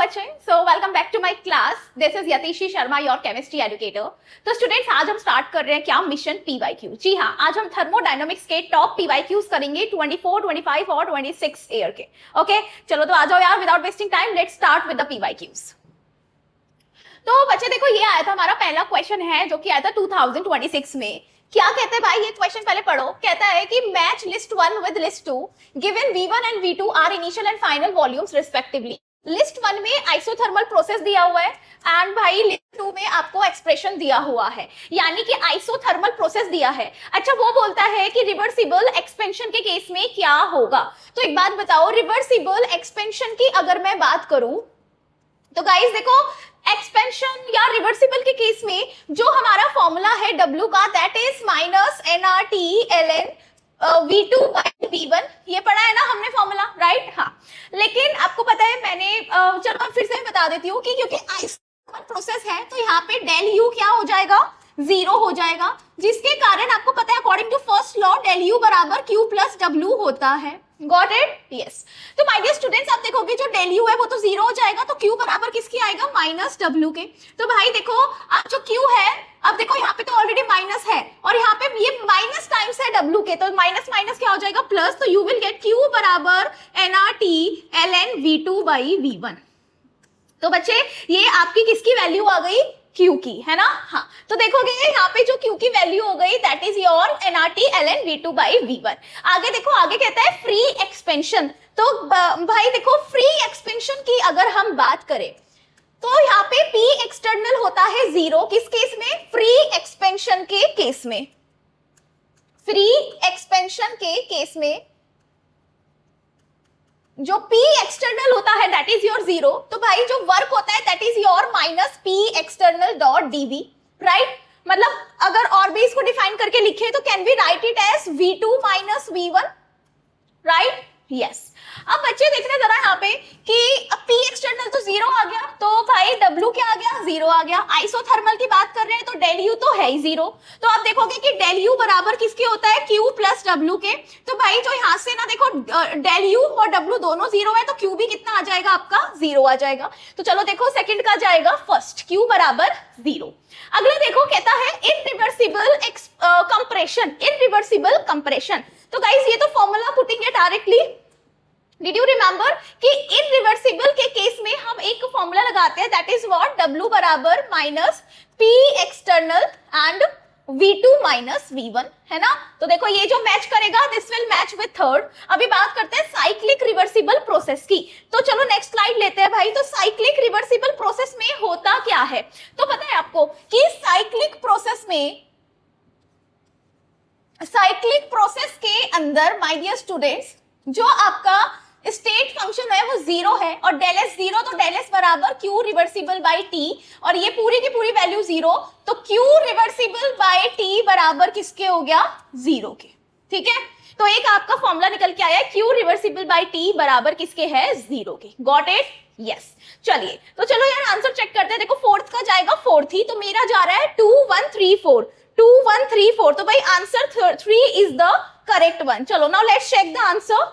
बच्चे, so welcome back to my class. This is Yatishi Sharma, your chemistry educator. तो students, आज हम स्टार्ट कर रहे हैं क्या, मिशन पीवाईक्यू। जी हाँ, आज हम थर्मोडायनामिक्स के टॉप पीवाईक्यूज करेंगे 24, 25 और 26 ईयर के। ओके चलो तो आ जाओ यार, without wasting time let's start with the PYQs. तो बच्चे देखो, ये आया था हमारा पहला क्वेश्चन है जो कि आया था 2026 में। क्या कहते हैं भाई, ये क्वेश्चन पहले पढ़ो। कहता है कि match list 1 with list 2 given V1 and V2 are initial and final volumes respectively. List 1 में आइसोथर्मल प्रोसेस दिया हुआ है एंड भाई लिस्ट 2 में आपको एक्सप्रेशन दिया हुआ है, यानी कि आइसोथर्मल प्रोसेस दिया है। अच्छा, वो बोलता है कि रिवर्सिबल एक्सपेंशन के केस में क्या होगा। तो एक बात बताओ, रिवर्सिबल एक्सपेंशन की अगर मैं बात करूं तो गाइस देखो, एक्सपेंशन या रिवर्सिबल के केस में जो हमारा फॉर्मूला है W का, that is minus NRT ln V2 by V1। ये पढ़ा है ना हमने फॉर्मूला, राइट? हाँ, लेकिन आपको पता है मैंने चलो फिर से बता देती हूँ कि क्योंकि आइसोथर्मल प्रोसेस है तो यहाँ पे डेल U क्या हो जाएगा, 0 हो जाएगा, जिसके कारण आपको पता है according to first law del U बराबर Q प्लस W होता है। Got it? यस। तो माय डियर स्टूडेंट्स, आप देखोगे जो डेल U है वो तो 0 हो जाएगा, तो Q बराबर किसकी आएगा, माइनस W के। तो भाई देखो, अब जो Q है, अब देखो यहाँ पे तो ऑलरेडी माइनस है और यहाँ पे ये माइनस टाइम्स है W के, तो माइनस माइनस क्या हो जाएगा, प्लस। तो यू विल गेट Q बराबर NRT ln V2 by V1। तो बच्चे ये आपकी किसकी वैल्यू आ गई, Q की, है ना? हाँ, तो देखोगे यहाँ पे जो Q की वैल्यू हो गई, that is your NRT ln V2 by V1। आगे देखो, आगे कहता है फ्री एक्सपेंशन। तो भाई देखो, फ्री एक्सपेंशन की अगर हम बात करें तो यहाँ पे P एक्सटर्नल होता है 0, किस केस में, फ्री एक्सपेंशन के केस में। फ्री एक्सपेंशन के केस में जो P एक्सटर्नल होता है दैट इज योर 0। तो भाई जो वर्क होता है that is your minus P external dot dV, right? मतलब अगर और भी इसको डिफाइन करके लिखे तो can we write it as V2 minus V1, right? Yes. अब बच्चे देखने जरा यहाँ पे कि P एक्सटर्नल तो 0 आ गया, तो भाई W क्या आ गया, 0 आ गया। आइसोथर्मल की बात कर रहे हैं तो डेल U तो है ही 0। तो आप देखोगे कि डेल U बराबर किसके होता है, Q प्लस W के। तो भाई जो यहाँ से ना देखो, डेल U और W दोनों 0 है, तो Q भी कितना आ जाएगा आपका, 0 आ जाएगा। तो चलो देखो, सेकंड का जाएगा फर्स्ट, Q बराबर 0। अगला देखो, कहता है इनरिवर्सिबल कंप्रेशन, इनरिवर्सिबल कंप्रेशन। तो गाइस ये तो फॉर्मूला पुटिंग है डायरेक्टली। डिड यू रिमेंबर कि इनरिवर्सिबल के केस में हम एक फॉर्मूला लगाते हैं, दैट इज व्हाट, W बराबर minus P external and V2 minus V1, है ना? तो देखो ये जो मैच करेगा this will match with third. अभी बात करते हैं साइक्लिक रिवर्सिबल प्रोसेस की। तो चलो नेक्स्ट स्लाइड लेते हैं भाई। तो साइक्लिक रिवर्सिबल प्रोसेस में होता क्या है, तो पता है आपको कि साइक्लिक प्रोसेस के अंदर माय डियर स्टूडेंट्स, जो आपका स्टेट फंक्शन है वो 0 है और डेल S 0, तो डेल S बराबर Q रिवर्सिबल बाय T, और ये पूरी की पूरी वैल्यू 0, तो Q रिवर्सिबल बाय T बराबर किसके हो गया, 0 के। ठीक है, तो एक आपका फॉर्मूला निकल के आया है, Q रिवर्सिबल बाय T बराबर किसके है, 0 के। Got it? यस। चलिए तो चलो यार आंसर चेक करते हैं। देखो फोर्थ का जाएगा फोर्थ ही, तो मेरा जा रहा है 2 1 3 4, 2 1 3 4। तो भाई answer 3 is the correct one. चलो now let's check the answer.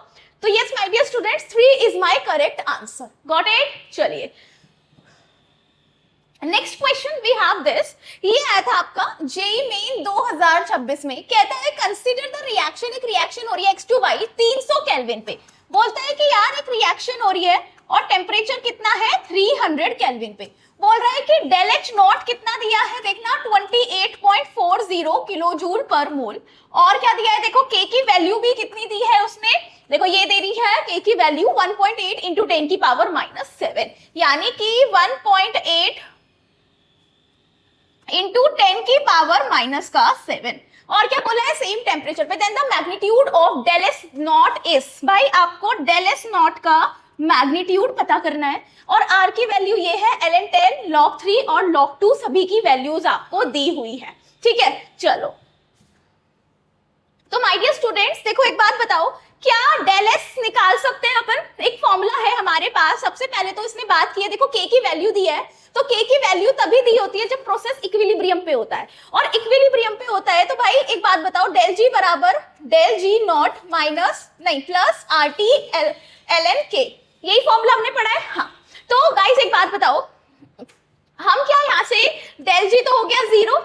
तो yes my dear students, 3 is my correct answer. Got it? चलिए next question we have this. ये आया था आपका जेईई मेन 2026 में। कहता है कंसीडर द रिएक्शन, एक रिएक्शन हो रही है X2Y 300 केल्विन पे। बोलता है कि यार एक रिएक्शन हो रही है और टेम्परेचर कितना है, 300 केल्विन पे। बोल रहा है कि डेल H नॉट कितना दिया है, देखना 28.40 किलो जूल पर मोल। और क्या दिया है, देखो K की वैल्यू भी कितनी दी है उसने, देखो ये दे रही है K की वैल्यू 1.8 इंटू 10 की पावर माइनस 7, यानी कि 1.8 इंटू 10 की पावर माइनस का 7। और क्या बोला है, सेम टेम्परेचर पे। Then the magnitude of del S naught is, भाई आपको डेल S नॉट का मैग्नीट्यूड पता करना है और R की वैल्यू ये है ln 10 log 3 और log 2, सभी की वैल्यूज आपको दी हुई है। ठीक है, चलो तो माय डियर स्टूडेंट्स देखो एक बात बताओ, क्या डेल S निकाल सकते हैं अपन? एक फॉर्मूला है हमारे पास। सबसे पहले तो इसने बात की है, देखो K की वैल्यू दी है, तो K की वैल्यू तभी दी होती है जब प्रोसेस इक्विलिब्रियम पे होता है, और इक्विलिब्रियम पे होता है तो भाई एक बात बताओ, डेल G बराबर डेल G नॉट माइनस नहीं प्लस RT ln K, यही फॉर्मूला हमने पढ़ा है। हाँ, तो गाइस एक बात बताओ, हम क्या यहाँ से डेल जी तो हो गया 0,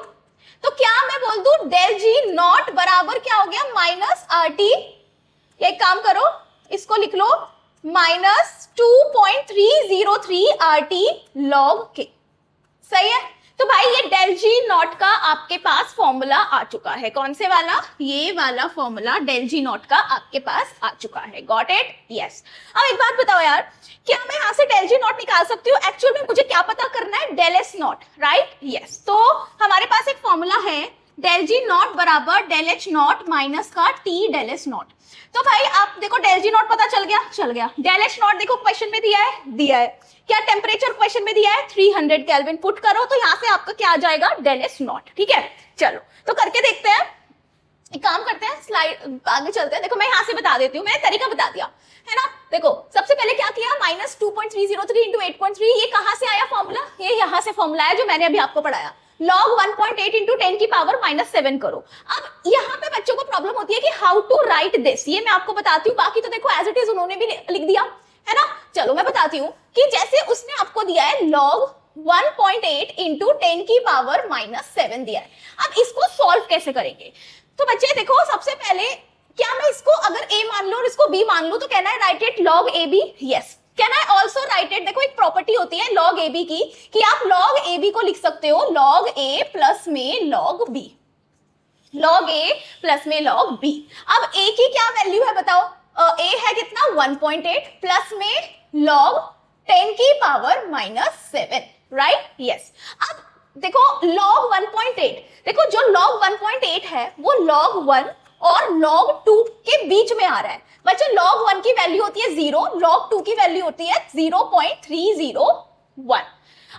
तो क्या मैं बोल दूं डेल जी नॉट बराबर क्या हो गया माइनस आर टी। एक काम करो, इसको लिख लो माइनस 2.303 आर टी लॉग के। सही है, तो भाई ये डेल जी नॉट का आपके पास फॉर्मूला आ चुका है। कौन से वाला? ये वाला फॉर्मूला डेल जी नॉट का आपके पास आ चुका है। Got it? यस। अब एक बात बताओ यार, क्या मैं यहाँ से डेल जी नॉट निकाल सकती हूँ? एक्चुअल में मुझे क्या पता करना है? Del S naught, right? Yes. तो हमारे पास एक फॉर्मूला है डेल जी नॉट बराबर डेल एच नॉट माइनस का टी डेल एस नॉट। तो भाई आप देखो डेल जी नॉट पता चल गया, चल गया। डेल एच नॉट देखो क्वेश्चन में दिया है, दिया है। क्या टेम्परेचर क्वेश्चन में दिया है? 300 केल्विन। पुट करो तो यहाँ से आपका क्या आ जाएगा? Del H naught. ठीक है, चलो तो करके देखते हैं। एक काम करते हैं, स्लाइड आगे चलते हैं। देखो मैं यहाँ से बता देती हूँ, मैंने तरीका बता दिया है ना। देखो सबसे पहले क्या किया, माइनस 2.303 इंटू 8.3। ये कहाँ से आया फॉर्मूला? ये यहाँ से फॉर्मूला है जो मैंने अभी आपको पढ़ाया। log 1.8 इंटू 10 की पावर माइनस 7 करो। अब यहाँ पे बच्चों को प्रॉब्लम होती है कि हाउ टू राइट दिस, ये मैं आपको बताती हूँ। बाकी तो देखो एज इट इज उन्होंने भी लिख दिया है ना। चलो मैं बताती हूँ कि जैसे उसने आपको दिया है log 1.8 इंटू 10 की पावर माइनस 7 दिया है। अब इसको सॉल्व कैसे करेंगे? तो बच्चे देखो, सबसे पहले क्या मैं इसको अगर a मान लूं और इसको b मान लूं तो कहना है right it log ab। Yes, can I also right it? देखो एक प्रॉपर्टी होती है log ab की कि आप log ab को लिख सकते हो log a प्लस में log b, log a plus में log b। अब a की क्या वैल्यू है बताओ? a है कितना? 1.8 प्लस में log 10 की पावर माइनस 7, राइट? यस। अब देखो log 1.8, देखो जो log 1.8 है वो log 1 और log 2 के बीच में आ रहा है। बच्चों log 1 की वैल्यू होती है 0, log 2 की वैल्यू होती है 0.301।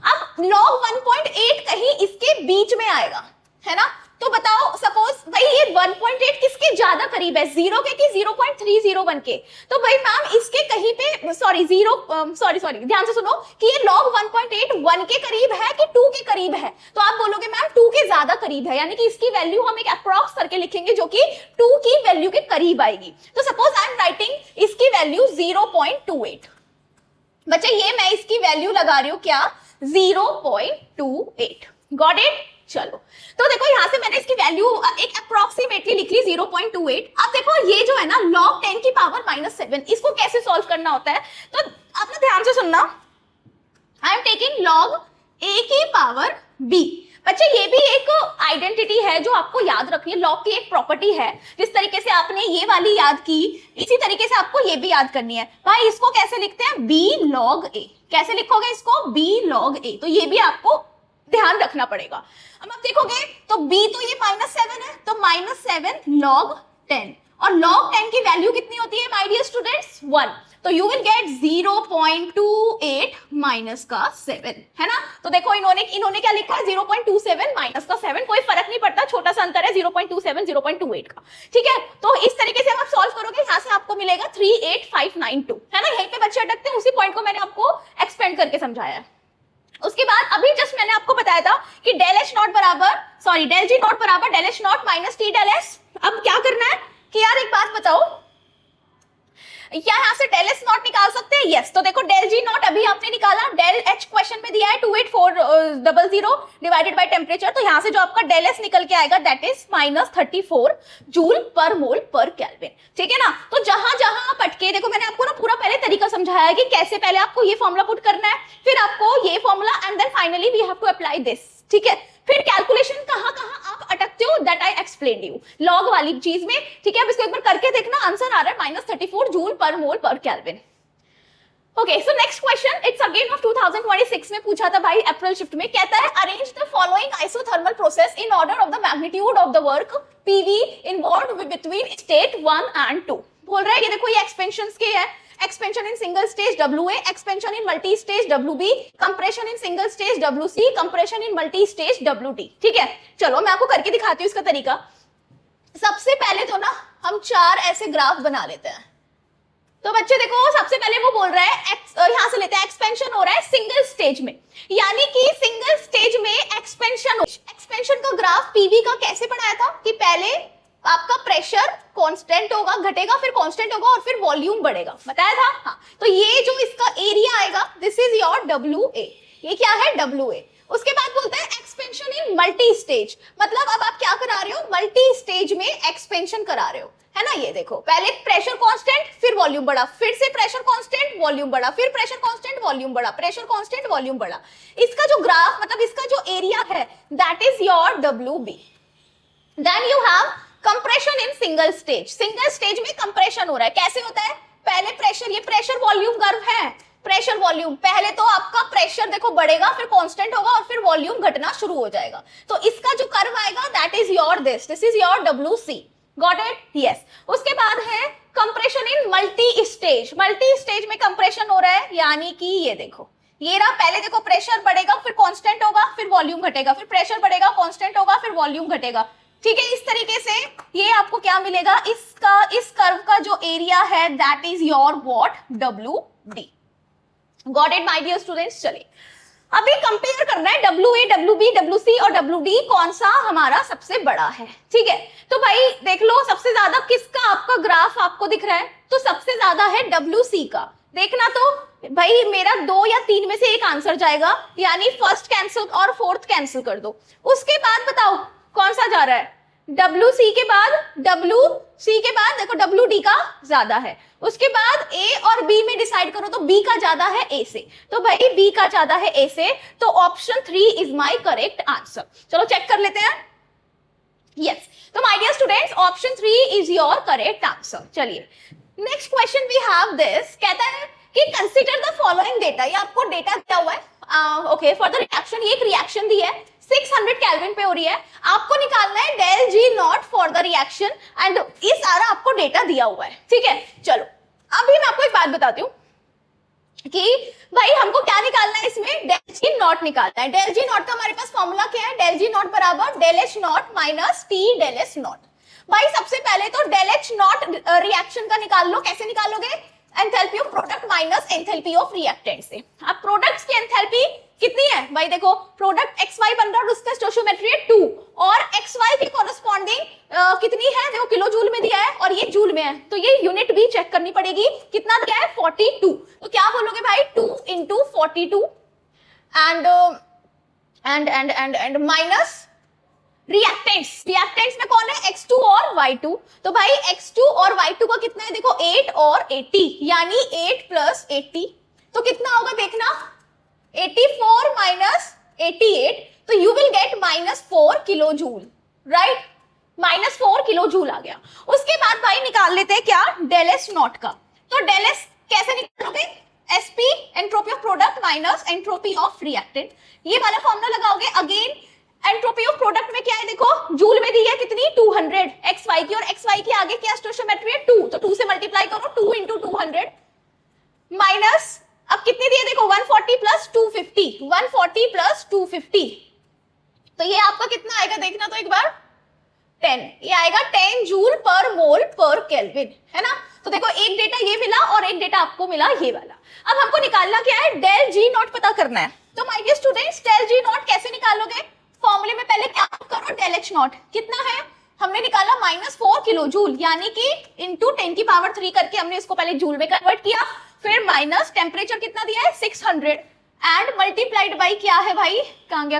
अब log 1.8 कहीं इसके बीच में आएगा, है ना। तो बताओ सपोज भाई ये 1.8 किसके ज्यादा करीब है, 0 के कि 0.301 के? तो भाई मैम इसके कहीं पे सॉरी ध्यान से सुनो कि ये log 1.8 1 के करीब है कि 2 के करीब है? तो आप बोलोगे मैम 2 के ज्यादा करीब है, यानी कि इसकी वैल्यू हम एक अप्रॉक्स करके लिखेंगे जो कि 2 की वैल्यू के करीब आएगी। तो सपोज आई एम राइटिंग इसकी वैल्यू 0.28। बच्चे ये मैं इसकी वैल्यू लगा रही हूँ क्या? 0.28। Got it? चलो तो देखो यहां से मैंने इसकी वैल्यू एक अप्रोक्सीमेटली लिख ली 0.28। अब देखो ये जो है ना log 10 की पावर माइनस 7, इसको कैसे सॉल्व करना होता है? तो आप ना ध्यान से सुनना, I am taking log a की पावर b। बच्चे ये भी एक आइडेंटिटी है जो आपको याद रखनी है, log की एक प्रॉपर्टी है। जिस तरीके से आपने ये वाली याद की, इसी तरीके से आपको ये भी याद करनी है। भाई इसको कैसे लिखते हैं? b log a। कैसे लिखोगे इसको? b log a। तो ये भी आपको ध्यान रखना पड़ेगा। अब आप देखोगे तो b तो ये -7 है, तो -7 log 10, और log 10 की वैल्यू कितनी होती है माय डियर स्टूडेंट्स? 1। तो यू विल गेट 0.28 माइनस का 7, है ना। तो देखो इन्होंने क्या लिखा है? 0.27 माइनस का 7। कोई फर्क नहीं पड़ता, छोटा सा अंतर है 0.27 0.28 का। ठीक है, तो इस तरीके से आप सॉल्व करोगे, यहां से आपको मिलेगा 38592, है ना। यहीं पे बच्चे अटकते हैं, उसी पॉइंट को मैंने आपको एक्सपेंड करके समझाया है। उसके बाद अभी जस्ट मैंने आपको बताया था कि डेल एच नॉट बराबर डेल जी नॉट बराबर del H naught minus T del S. अब क्या करना है कि यार एक बात बताओ, क्या यहाँ से डेल एस नॉट निकाल सकते हैं? यस। तो देखो डेल जी नॉट अभी आपने निकाला, डेल एच क्वेश्चन में दिया है 28400 डिवाइडेड बाय टेम्परेचर। तो यहाँ से जो आपका डेल एस निकल के आएगा दैट इज -34 जूल पर मोल पर केल्विन। ठीक है ना। तो जहां जहां आप अटके, देखो मैंने आपको ना पूरा पहले तरीका समझाया है कि कैसे पहले आपको ये फॉर्मूला पुट करना है, फिर आपको ये formula, and then finally we have to apply this. ठीक है, फिर कैलकुलेशन कहां कहां आप अटकते हो that I explained you log वाली चीज में। ठीक है, अब इसको एक बार करके देखना, आंसर आ रहा है -34 जूल पर मोल पर kelvin. Okay, so next question it's again of 2026 में पूछा था भाई अप्रैल शिफ्ट में। कहता है arrange the following isothermal process in order of the magnitude of the work PV involved between state 1 and 2। बोल रहा है कि देखो ये एक्सपेंशंस के है, expansion in single stage WA, expansion in multi stage WB, compression in single stage WC, compression in multi stage WD। ठीक है, चलो मैं आपको करके दिखाती हूँ इसका तरीका। सबसे पहले तो ना हम 4 ऐसे ग्राफ बना लेते हैं। तो बच्चे देखो सबसे पहले वो बोल रहा है यहां से लेते हैं, एक्सपेंशन हो रहा है सिंगल स्टेज में, यानी कि सिंगल स्टेज में एक्सपेंशन का ग्राफ पीवी का कैसे बनाया था कि पहले आपका प्रेशर कांस्टेंट होगा, घटेगा, फिर कांस्टेंट होगा और फिर वॉल्यूम बढ़ेगा, बताया था। हाँ, तो ये जो इसका एरिया आएगा दिस इज योर WA, ये क्या है WA। उसके बाद बोलते हैं एक्सपेंशन इन मल्टी स्टेज, मतलब अब आप क्या करा रहे हो, मल्टी स्टेज में एक्सपेंशन करा रहे हो, है ना। ये देखो पहले प्रेशर कांस्टेंट, फिर वॉल्यूम बढ़ा, फिर से प्रेशर कांस्टेंट वॉल्यूम बढ़ा, फिर प्रेशर कांस्टेंट वॉल्यूम बढ़ा, प्रेशर कांस्टेंट वॉल्यूम बढ़ा। इसका जो ग्राफ मतलब इसका जो एरिया है that is your WB। Then you have compression in single stage, single stage में कंप्रेशन हो रहा है, कैसे होता है, पहले प्रेशर, ये प्रेशर वॉल्यूम कर्व है, प्रेशर वॉल्यूम, पहले तो आपका प्रेशर देखो बढ़ेगा, फिर कांस्टेंट होगा और फिर वॉल्यूम घटना शुरू हो जाएगा। तो इसका जो कर्व आएगा that is your this is your WC, got it, yes. उसके बाद है compression in multi stage, multi stage में कंप्रेशन हो रहा है, यानी कि ये देखो, ये रहा, पहले देखो प्रेशर बढ़ेगा, फिर कांस्टेंट होगा, फिर वॉल्यूम घटेगा, फिर प्रेशर बढ़ेगा, कांस्टेंट होगा, फिर वॉल्यूम घटेगा, ठीक है। इस तरीके से ये आपको क्या मिलेगा, इसका इस कर्व का जो एरिया है that is your what, WD, got it my dear students. चलिए अभी कंपेयर करना है WA, WB, WC और WD कौन सा हमारा सबसे बड़ा है, ठीक है। तो भाई देख लो सबसे ज्यादा किसका आपका ग्राफ आपको दिख रहा है, तो सबसे ज्यादा है WC का। देखना तो भाई मेरा 2 या 3 में से एक आंसर जाएगा, यानी फर्स्ट कैंसिल और फोर्थ कैंसिल कर दो। उसके बाद बताओ कौन सा जा रहा है, WC के बाद, WC के बाद देखो WD का ज्यादा है। उसके बाद A और B में डिसाइड करो तो B का ज्यादा है A से, तो भाई B का ज्यादा है A से, तो option 3 is my correct answer. चलो चेक कर लेते हैं, यस। तो my dear students option 3 is your correct answer. चलिए next question we have this, कहता है कि कंसीडर द फॉलोइंग डेटा, ये आपको डेटा दिया हुआ है, ओके, फॉर द रिएक्शन, ये एक रिएक्शन दी है 600 केल्विन पे हो रही है, आपको निकालना है del G naught for the reaction and ये सारा आपको डेटा दिया हुआ है, ठीक है। चलो अभी मैं आपको एक बात बताती हूँ कि भाई हमको क्या निकालना है, इसमें डेल G नॉट निकालना है। डेल G नॉट का हमारे पास फॉर्मूला क्या है, डेल G नॉट बराबर del H naught minus T del S naught. भाई सबसे पहले तो डेल H नॉट रिएक्शन का निकाल लो, कैसे निकालोगे, enthalpy of product minus enthalpy of reactant से। अब प्रोडक्ट्स की एंथैल्पी कितनी है भाई, देखो प्रोडक्ट XY बन रहा है और उसका स्टोइचियोमेट्री है 2 और XY की कॉरेस्पॉन्डिंग कितनी है, देखो किलो जूल में दिया है और ये जूल में है, तो ये यूनिट भी चेक करनी पड़ेगी, कितना दिया है 42, तो क्या बोलोगे भाई 2 into 42 and minus reactants, reactants में कौन है X2 और Y2, तो भाई X2 और Y2 का कितना है, देखो 8 और 80, यानी 8 प्लस 80, तो कितना होगा देखना 84 माइनस 88, तो you will get -4 kilo joule, right, -4 kilo joule आ गया। उसके बाद भाई निकाल लेते हैं क्या, डेल S नॉट का, तो डेल S कैसे निकालोगे, SP entropy of product minus entropy of reactant, ये वाला फॉर्मूला लगाओगे। अगेन एंट्रोपी ऑफ प्रोडक्ट में क्या है, देखो जूल में दी है कितनी 200 XY की, और XY के आगे क्या स्टोइचियोमेट्री है 2, तो 2 से मल्टीप्लाई करो, 2 into 200 माइनस, अब कितनी दी है देखो 140 प्लस 250, 140 प्लस 250, तो ये आपका कितना आएगा देखना तो एक बार 10, ये आएगा 10 जूल पर मोल पर केल्विन, है ना। तो देखो एक डेटा ये मिला और एक डेटा आपको मिला ये वाला। अब हमको निकालना क्या है, डेल G नॉट पता करना है। तो my dear students del G naught कैसे निकालोगे, फॉर्मूले में पहले क्या करो, डेल H नॉट कितना है, हमने निकाला -4 किलो जूल, यानी कि इंटू 10 की पावर 3 करके हमने इसको पहले जूल में कन्वर्ट किया, फिर माइनस टेम्परेचर कितना दिया है 600 एंड मल्टीप्लाइड बाई क्या है भाई, कहां गया,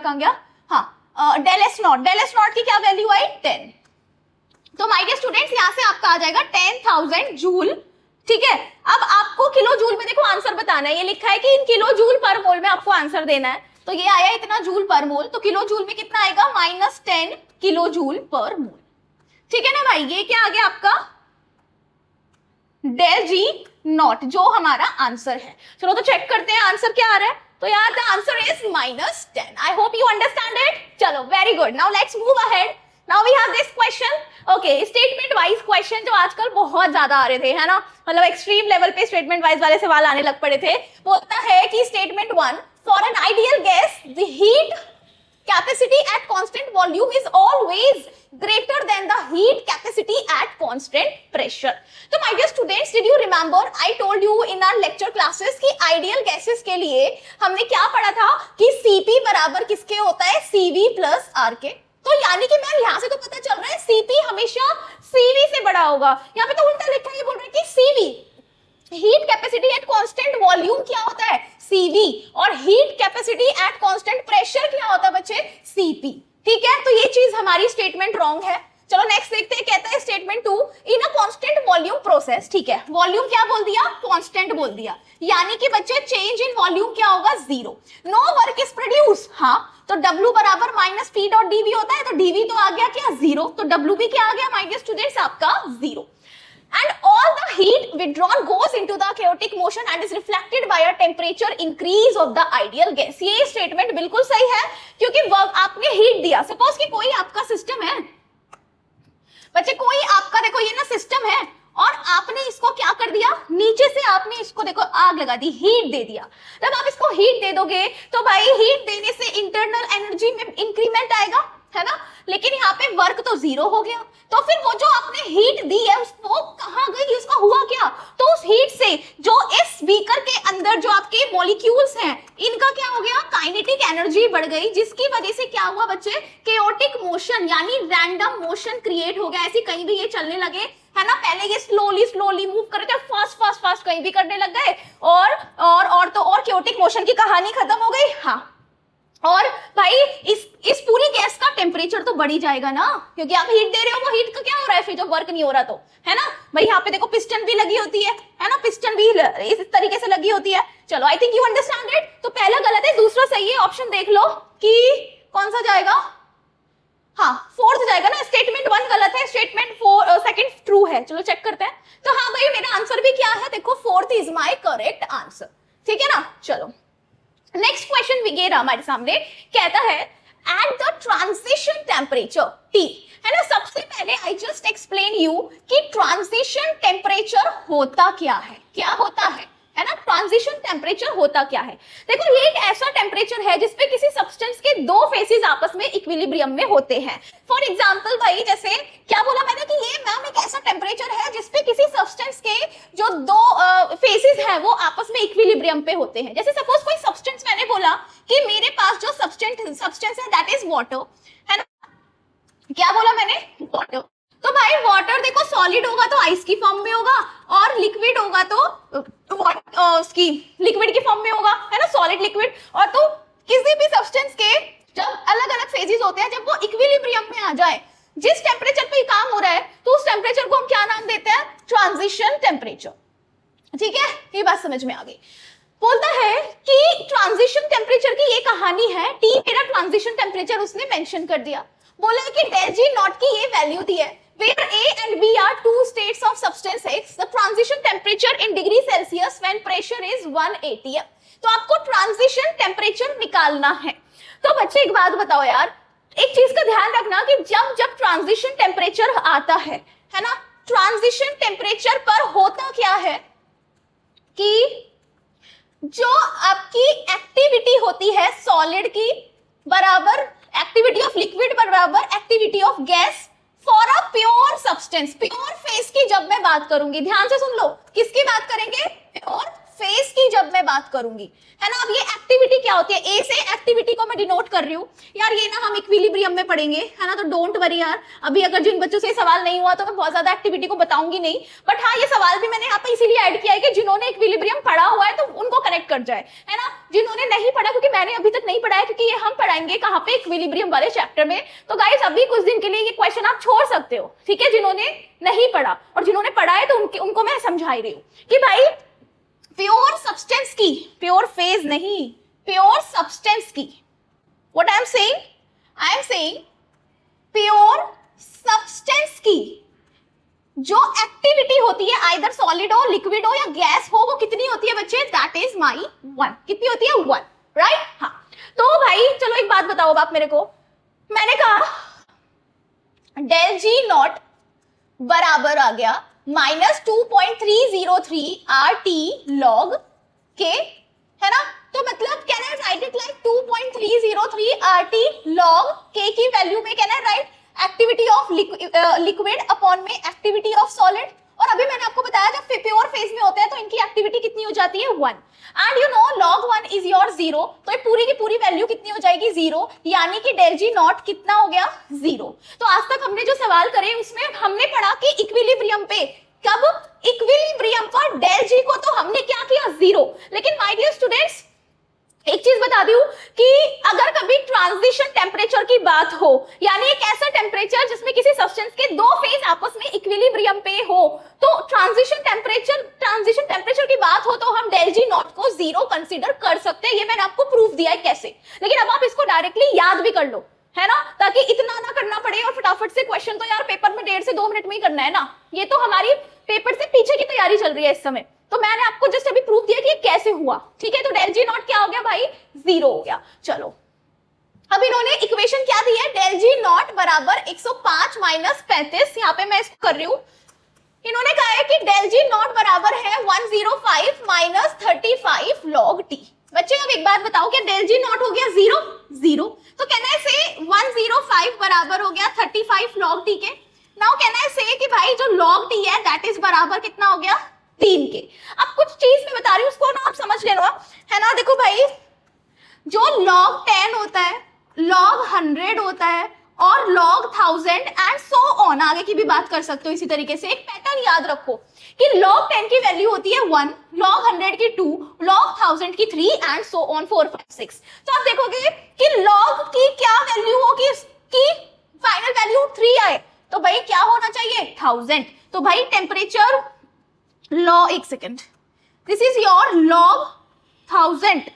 हाँ del S naught, del S naught की क्या वैल्यू आई 10, तो माय डियर स्टूडेंट्स यहां से आपका आ जाएगा 10,000 जूल, ठीक है। अब आपको किलो जूल में देखो आंसर बताना है, ये लिखा है कि इन किलो जूल पर मोल में आपको आंसर देना है, तो ये आया इतना जूल पर मोल, तो किलो जूल में कितना आएगा -10 किलो जूल पर मोल, ठीक है ना भाई। ये क्या आ गया आपका डेल G नॉट जो हमारा आंसर है। चलो तो चेक करते हैं आंसर क्या आ रहा है, तो यार the answer is -10। I hope you understand it. चलो very good, now let's move ahead. Now we have this question, okay, statement wise question जो आजकल बहुत ज्यादा आ रहे थे, है ना, मतलब एक्सट्रीम लेवल पे स्टेटमेंट वाइज वाले सवाल आने लग पड़े थे। बोलता है कि statement 1, for an ideal gas the heat capacity at constant volume is always greater than the heat capacity at constant pressure. तो my dear students, did you remember I told you in our lecture classes कि ideal gases के लिए हमने क्या पढ़ा था कि Cp बराबर किसके होता है, Cv plus R के। तो यानी कि मैम यहाँ से तो पता चल रहा है Cp हमेशा Cv से बड़ा होगा। यहाँ पे तो उल्टा लिखा है, ये बोल रहा है कि Cv heat capacity at constant volume क्या होता है Cv, और heat capacity eight constant pressure क्या होता है बच्चे Cp। ठीक है, तो ये चीज हमारी स्टेटमेंट रॉन्ग है। चलो नेक्स्ट देखते हैं, कहता है statement 2 in a constant volume process. ठीक है, वॉल्यूम क्या बोल दिया, कांस्टेंट बोल दिया, यानी कि बच्चे चेंज इन वॉल्यूम क्या होगा, zero. No work is produce, हाँ तो W बराबर माइनस पी डॉट डीवी होता है, तो डीवी तो आ गया क्या, जीरो, तो W भी क्या आ गया माइनस स्टूडेंट्स आपका zero. And all the heat withdrawn goes into the chaotic motion and is reflected by a temperature increase of the ideal gas। ये स्टेटमेंट बिल्कुल सही है, क्योंकि आपने हीट दिया, सपोज कि कोई आपका सिस्टम है बच्चे, कोई आपका देखो ये ना सिस्टम है, और आपने इसको क्या कर दिया, नीचे से आपने इसको देखो आग लगा दी, हीट दे दिया। जब आप इसको हीट दे दोगे तो भाई हीट देने से इंटरनल एनर्जी में इंक्रीमेंट आएगा, है ना, लेकिन यहाँ पे वर्क तो जीरो हो गया। तो फिर वो जो आपने हीट दी है उसको कहाँ गई, उसका हुआ क्या, तो उस हीट से जो इस बीकर के अंदर जो आपके मॉलिक्यूल्स हैं इनका क्या हो गया, काइनेटिक एनर्जी बढ़ गई, जिसकी वजह से क्या हुआ बच्चे, केओटिक मोशन यानी रैंडम मोशन क्रिएट हो गया। ऐसे कहीं भी ये चलने लगे, है ना, पहले ये स्लोली मूव कर रहे थे, फास्ट कहीं भी करने लग गए, और केओटिक मोशन की कहानी खत्म हो गई। हाँ, और भाई इस पूरी गैस का टेम्परेचर तो बढ़ ही जाएगा ना, क्योंकि आप हीट दे रहे हो, वो हीट का क्या हो रहा है फिर जब वर्क नहीं हो रहा तो, है ना भाई। यहाँ पे देखो पिस्टन भी लगी होती है ना, पिस्टन भी इस तरीके से लगी होती है। चलो I think you understand it. तो पहला गलत है, दूसरा सही है। ऑप्शन देख लो कि कौन सा जाएगा, हाँ फोर्थ जाएगा ना। स्टेटमेंट 1 गलत है, स्टेटमेंट 4 सेकंड ट्रू है। चलो चेक करते हैं। तो हाँ भाई मेरा आंसर भी क्या है, देखो fourth is my correct answer. ठीक है ना, चलो नेक्स्ट क्वेश्चन विगेरा हमारे सामने कहता है at the transition temperature T, है ना। सबसे पहले आई जस्ट एक्सप्लेन यू कि ट्रांजिशन टेम्परेचर होता क्या है ना, ट्रांजिशन टेम्परेचर होता क्या है। देखो ये एक ऐसा टेम्परेचर है जिसपे किसी सब्सटेंस के दो फेसेस आपस में इक्विलिब्रियम में होते हैं। फॉर एग्जांपल भाई जैसे क्या बोला मैंने कि ये मैम एक ऐसा टेम्परेचर है जिसपे किसी सब्सटेंस के जो दो फेसेस हैं वो आपस में इक्विलिब्रियम पे होते हैं। जैसे सपोज कोई सब्सटेंस, मैंने बोला कि मेरे पास जो सब्सटेंस है दैट इज वाटर, है ना। क्या बोला मैंने, वाटर। तो भाई वाटर देखो सॉलिड होगा तो आइस की फॉर्म में होगा, और लिक्विड होगा तो उसकी लिक्विड की फॉर्म में होगा, है ना, सॉलिड लिक्विड। और तो किसी भी सब्सटेंस के जब अलग अलग फेजेस होते हैं, जब वो इक्विलिब्रियम में आ जाए, जिस टेम्परेचर पे काम हो रहा है, तो उस टेम्परेचर को हम क्या नाम देते हैं, ट्रांजिशन टेम्परेचर। ठीक है, ये बात समझ में आ गई। बोलता है कि ट्रांजिशन टेम्परेचर की ये कहानी है, T मेरा ट्रांजिशन टेम्परेचर उसने मेंशन कर दिया। बोला है कि del G नॉट की ये वैल्यू दी है, where A and B are two states of substance X, the transition temperature in degree Celsius when pressure is 1 atm। तो आपको ट्रांजिशन टेम्परेचर निकालना है। तो बच्चे एक बात बताओ यार, एक चीज का ध्यान रखना कि जब ट्रांजिशन टेम्परेचर आता है ना, ट्रांजिशन टेम्परेचर पर होता क्या है कि जो आपकी एक्टिविटी होती है सॉलिड की बराबर एक्टिविटी ऑफ लिक्विड बराबर activity of gas for a pure substance. Pure face की जब मैं बात करूंगी, ध्यान से सुन लो, किसकी बात करेंगे, प्योर फेस की जब मैं बात करूंगी, है ना। अब ये एक्टिविटी क्या होती है, ए से एक्टिविटी को मैं डिनोट कर रही हूँ यार, ये ना हम इक्विलिब्रियम में पढ़ेंगे, है ना, तो डोंट वरी यार। अभी अगर जिन बच्चों से सवाल नहीं हुआ तो मैं बहुत ज्यादा एक्टिविटी को बताऊंगी नहीं, बट हाँ ये सवाल भी मैंने यहाँ पे इसीलिए ऐड किया है कि जिन्होंने इक्विलिब्रियम पढ़ा हुआ है तो उनको कनेक्ट कर जाए, है ना। जिन्होंने नहीं पढ़ा, क्योंकि मैंने अभी तक नहीं पढ़ा है, क्योंकि ये हम पढ़ाएंगे कहाँ पे, इक्विलिब्रियम वाले चैप्टर में। तो गाइस अभी कुछ दिन के लिए ये क्वेश्चन आप छोड़ सकते हो, ठीक है, जिन्होंने नहीं पढ़ा। और जिन्होंने पढ़ा है तो उनको मैं समझा रही हूँ कि भाई प्योर सब्सटेंस की, प्योर फेज नहीं, प्योर सब्सटेंस की, what I am saying pure substance की जो एक्टिविटी होती है, आइदर सॉलिड हो, लिक्विड हो या गैस हो, वो कितनी होती है बच्चे, दैट इज माई 1। कितनी होती है, 1, राइट। हाँ तो भाई चलो एक बात बताओ आप मेरे को, मैंने कहा del G नॉट बराबर आ गया -2.303 RT log K, है ना। तो मतलब can I right it like 2.303 RT log K की वैल्यू में can I right activity of liquid upon में एक्टिविटी ऑफ सॉलिड। और और अभी मैंने आपको बताया जब प्योर फेज में होते हैं तो इनकी एक्टिविटी कितनी हो जाती है 1 and you know log 1 is your 0, तो ये पूरी की पूरी वैल्यू कितनी हो जाएगी 0, यानी कि del g नॉट कितना हो गया 0। तो आज तक हमने जो सवाल करे उसमें हमने पढ़ा कि इक्विलिब्रियम पे, कब इक्विलिब्रियम पर del g को तो हमने क्या किया 0। लेकिन माय डियर स्टूडेंट्स एक चीज बता दूं कि अगर कभी ट्रांजिशन टेम्परेचर की बात हो, यानी एक ऐसा टेम्परेचर जिसमें किसी सब्सटेंस के दो फेज आपस में इक्विलिब्रियम पे हो, तो ट्रांजिशन टेम्परेचर की बात हो तो हम del g नॉट को 0 कंसीडर कर सकते हैं। ये मैंने आपको प्रूफ दिया है कैसे। लेकिन अब आप इसको डायरेक्टली याद भी कर लो, है ना, ताकि इतना ना करना पड़े और फटाफट से क्वेश्चन तो यार पेपर में 1.5 से 2 मिनट में ही करना है ना। ये तो हमारी पेपर से पीछे की तैयारी चल रही है इस समय, तो मैंने आपको जस्ट अभी प्रूफ दिया कि ये कैसे हुआ। ठीक है, तो del g नॉट क्या हो गया भाई 0 हो गया। चलो अब इन्होंने इक्वेशन क्या दी है, del g नॉट बराबर 105 माइनस 35, यहाँ पे मैं इसको कर रही हूं। इन्होंने कहा है कि del g नॉट बराबर है 105 माइनस 35 log t। बच्चे अब एक बात बताओ, क्या del g नॉट हो गया 0, तो कहना है से 105 बराबर हो गया 35 log t के। नाउ कहना है से कि भाई जो log t है दैट इज बराबर कितना हो गया 3 के। अब कुछ चीज मैं बता रही हूँ उसको ना आप समझ लेना, है ना। देखो भाई जो log 10 होता है, log 100 होता है और log 1000 एंड सो ऑन, आगे की भी बात कर सकते हो इसी तरीके से। एक पैटर्न याद रखो कि log 10 की वैल्यू होती है 1, log 100 की 2, log 1000 की 3 एंड सो ऑन 4 5 6। तो आप देखोगे कि log की क्या वैल्यू होगी, इसकी फाइनल वैल्यू 3 आए, तो भाई क्या होना चाहिए 1000। तो भाई टेम्परेचर log, एक second, this is your log 1000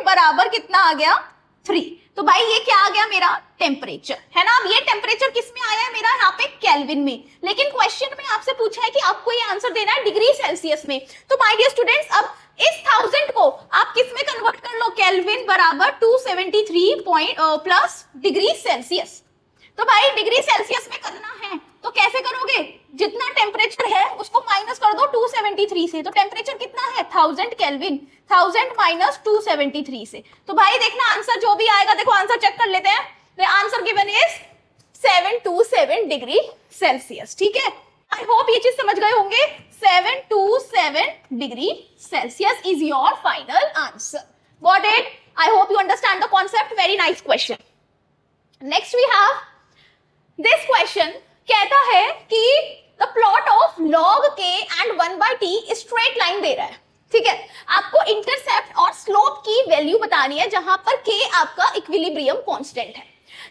बराबर कितना आ गया 3। तो भाई ये क्या आ गया मेरा टेम्परेचर, है ना। अब ये टेम्परेचर किस में आया है मेरा, यहाँ पे केल्विन में। लेकिन क्वेश्चन में आपसे पूछा है कि आपको ये आंसर देना है डिग्री सेल्सियस में। तो माय डियर स्टूडेंट्स अब इस 1000 को आप किस में कन्वर्ट कर लो, केल्विन बराबर 273 प्लस डिग्री सेल्सियस। तो भाई डिग्री सेल्सियस में करना है तो कैसे करोगे, जितना टेम्परेचर है उसको माइनस कर दो 273 से। तो टेम्परेचर कितना है 1000 केल्विन, 1000 माइनस 273 से। तो भाई देखना आंसर जो भी आएगा, देखो आंसर चेक कर लेते हैं। The answer given is 727 degree Celsius. ठीक है, आई होप ये चीज समझ गए होंगे। 727 degree Celsius is your final answer. Got it? I hope you understand the concept. Very nice question. Next we have this question. कहता है कि the plot of log k and 1/t straight line दे रहा है। ठीक है, आपको intercept और स्लोप की वैल्यू बतानी है जहां पर k आपका इक्विलिब्रियम कांस्टेंट है।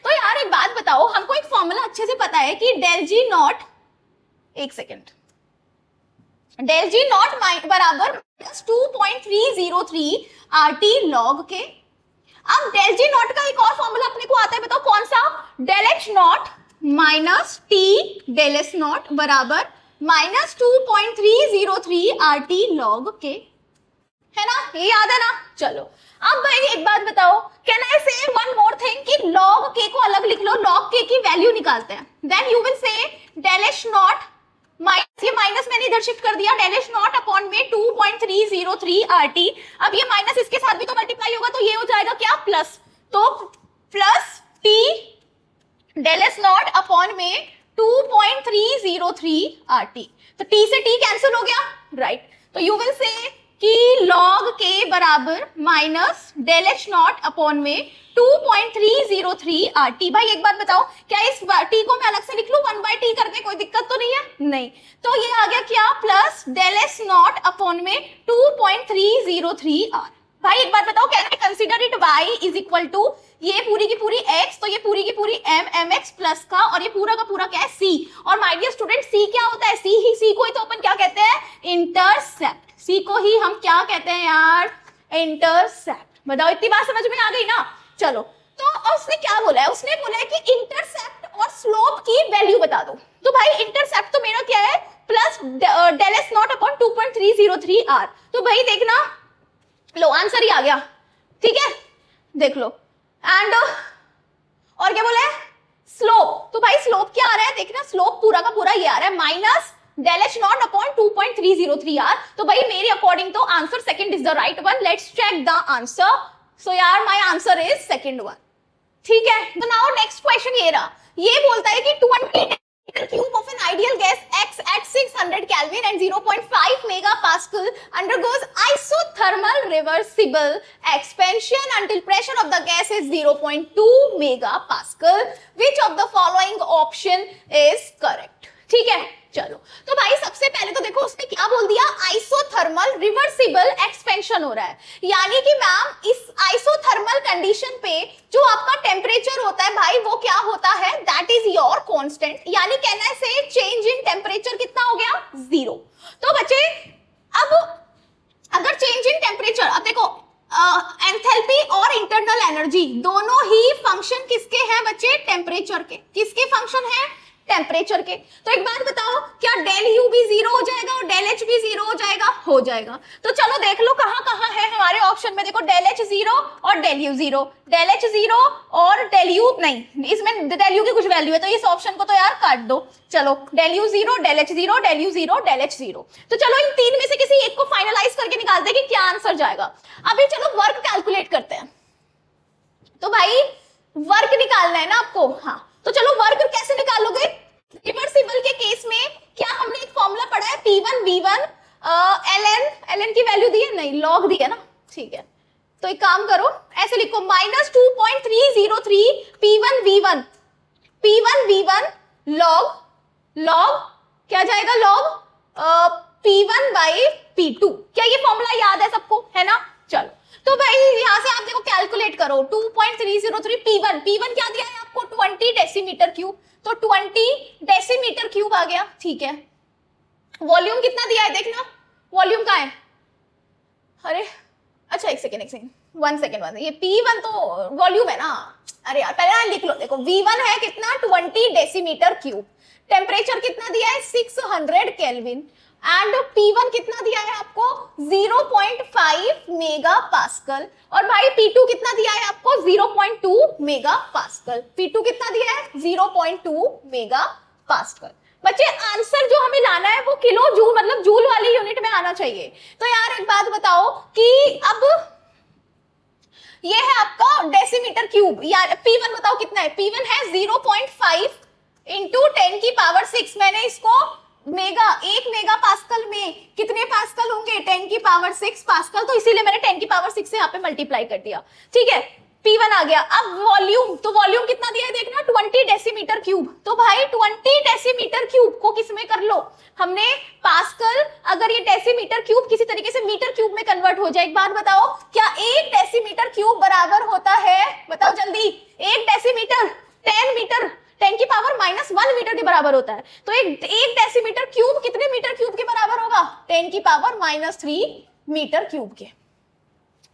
तो यार एक बात बताओ, हमको एक फॉर्मूला अच्छे से पता है कि del g नॉट, एक सेकेंड, del g नॉट बराबर 2.303 RT log k। अब del g नॉट का एक और फॉर्मूला अपने को आता है, बताओ कौन सा, del h naught minus T del S naught बराबर माइनस 2.303 RT log k, है ना, ये याद है ना। चलो अब भाई एक बात बताओ, can I say one more thing कि log k को अलग लिख लो, log k की वैल्यू निकालते हैं। Then you will say del h naught minus, ये माइनस मैंने इधर शिफ्ट कर दिया, del h नॉट अपॉन में 2.303 RT। अब ये माइनस इसके साथ भी तो मल्टीप्लाई होगा, तो ये हो जाएगा क्या प्लस, तो plus t del s naught upon में 2.303 RT। तो t से t कैंसिल हो गया, राइट। तो यू विल से कि log k बराबर minus del h not upon में 2.303 RT। भाई एक बात बताओ, क्या इस t को मैं अलग से लिख लूं 1/t करके, कोई दिक्कत तो नहीं है, नहीं। तो ये आ गया क्या plus del s naught upon में 2.303 R। भाई एक बात बताओ, can I consider it y is equal to ये पूरी की पूरी x, तो ये पूरी की पूरी mx प्लस का, और ये पूरा का पूरा क्या है c। और माय डियर स्टूडेंट c क्या होता है, c को ही तो अपन क्या कहते हैं, इंटरसेप्ट। c को ही हम क्या कहते हैं यार, इंटरसेप्ट। बताओ इतनी बात समझ में आ गई ना। चलो तो उसने क्या बोला है, उसने बोला है कि इंटरसेप्ट और स्लोप की वैल्यू बता दो। तो भाई इंटरसेप्ट तो मेरा क्या है plus del s naught upon 2.303 R। तो भाई देखना, लो आंसर ही आ गया, ठीक है, देख लो। एंड और क्या बोला है, स्लोप। तो भाई स्लोप क्या आ रहा है, देखना स्लोप पूरा का पूरा ये आ रहा है minus del h not upon 2.303 R। तो भाई मेरे अकॉर्डिंग तो answer second is the right one. Let's check the answer. So यार my answer is second one, ठीक है। तो नाउ नेक्स्ट क्वेश्चन ये रहा, ये बोलता है कि 20 cube of an ideal gas X at 600 Kelvin and 0.5 megapascal undergoes isothermal reversible expansion until pressure of the gas is 0.2 megapascal. Which of the following option is correct? ठीक है, चलो तो भाई सबसे पहले तो देखो उसने क्या बोल दिया, आइसोथर्मल रिवर्सिबल एक्सपेंशन हो रहा है, यानी कि मैम इस आइसोथर्मल कंडीशन पे जो आपका टेम्परेचर होता है भाई वो क्या होता है, दैट इज योर कांस्टेंट, यानी कहना से चेंज इन टेम्परेचर कितना हो गया, 0। तो बच्चे अब अगर चेंज इन टेम्परेचर, अब देखो एंथैल्पी और इंटरनल एनर्जी दोनों ही फंक्शन किसके हैं बच्चे, टेम्परेचर के, किसके फंक्शन है, टेम्परेचर के। तो एक बात बताओ, क्या डेल यू भी 0 हो जाएगा और डेल एच भी 0 हो जाएगा, हो जाएगा। तो चलो देख लो कहां कहां है हमारे ऑप्शन में, देखो डेल एच 0 और डेल यू 0, डेल एच 0 और डेल यू नहीं, इसमें डेल यू की कुछ वैल्यू है तो इस ऑप्शन को तो यार काट दो। चलो del U 0, del H 0, del U 0, del H 0। तो चलो इन तीन में से किसी एक को फाइनलाइज करके निकालते हैं कि क्या आंसर जाएगा। अभी चलो वर्क कैलकुलेट करते हैं। तो भाई वर्क निकालना है ना आपको, हाँ तो चलो वर्क कैसे निकालोगे, रिवर्सिबल के केस में क्या हमने एक फॉर्मूला पढ़ा है, P1 V1 ln की वैल्यू दी है, नहीं लॉग दी है ना, ठीक है। तो एक काम करो ऐसे लिखो -2.303 P1 V1 log क्या जाएगा, log P1 बाई P2। क्या ये फॉर्मूला याद है सबको, है ना। चलो तो भाई यहां से आप देखो कैलकुलेट करो 2.303 P1 क्या दिया है आपको, 20 डेसीमीटर क्यूब, तो 20 डेसीमीटर क्यूब आ गया, ठीक है। वॉल्यूम कितना दिया है देखना, वॉल्यूम का है, अरे अच्छा एक सेकेंड 1 सेकेंड, ये P1 तो वॉल्यूम है ना, अरे यार पहले लिख लो, देखो V1 है कितना 20 डेसीमीटर क्यूब, टेम्परेचर कितना दिया है 600 केल्विन, एंड P1 कितना दिया है आपको 0.5 मेगा पास्कल, और भाई P2 कितना दिया है आपको 0.2 मेगा पास्कल, P2 कितना दिया है 0.2 मेगा पास्कल। बच्चे आंसर जो हमें लाना है वो किलो जूल मतलब जूल वाली यूनिट में आना चाहिए। तो यार एक बात बताओ कि अब ये है आपका डेसीमीटर क्यूब, यार P1 बताओ कितना है, P1 है 0.5 इंटू 10 की पावर 6, मैंने इसको मेगा 1 मेगा पास्कल में कितने पास्कल होंगे 10 की पावर 6 पास्कल, तो इसीलिए मैंने 10 की पावर 6 से यहाँ पे मल्टीप्लाई कर दिया, ठीक है। P1 आ गया। अब वॉल्यूम, तो वॉल्यूम कितना दिया है देखना 20 डेसीमीटर क्यूब, तो भाई 20 डेसीमीटर क्यूब को किस में कर लो, हमने पास्कल, अगर ये डेसीमीटर क्यूब किसी तरीके से मीटर क्यूब में कन्वर्ट हो जाए, एक बात बताओ क्या 1 डेसीमीटर क्यूब बराबर होता है, बताओ जल्दी, 1 डेसीमीटर 10 मीटर 10 की पावर -1 मीटर के बराबर होता है, तो एक डेसीमीटर क्यूब कितने मीटर क्यूब के बराबर होगा, 10 की पावर -3 मीटर क्यूब के,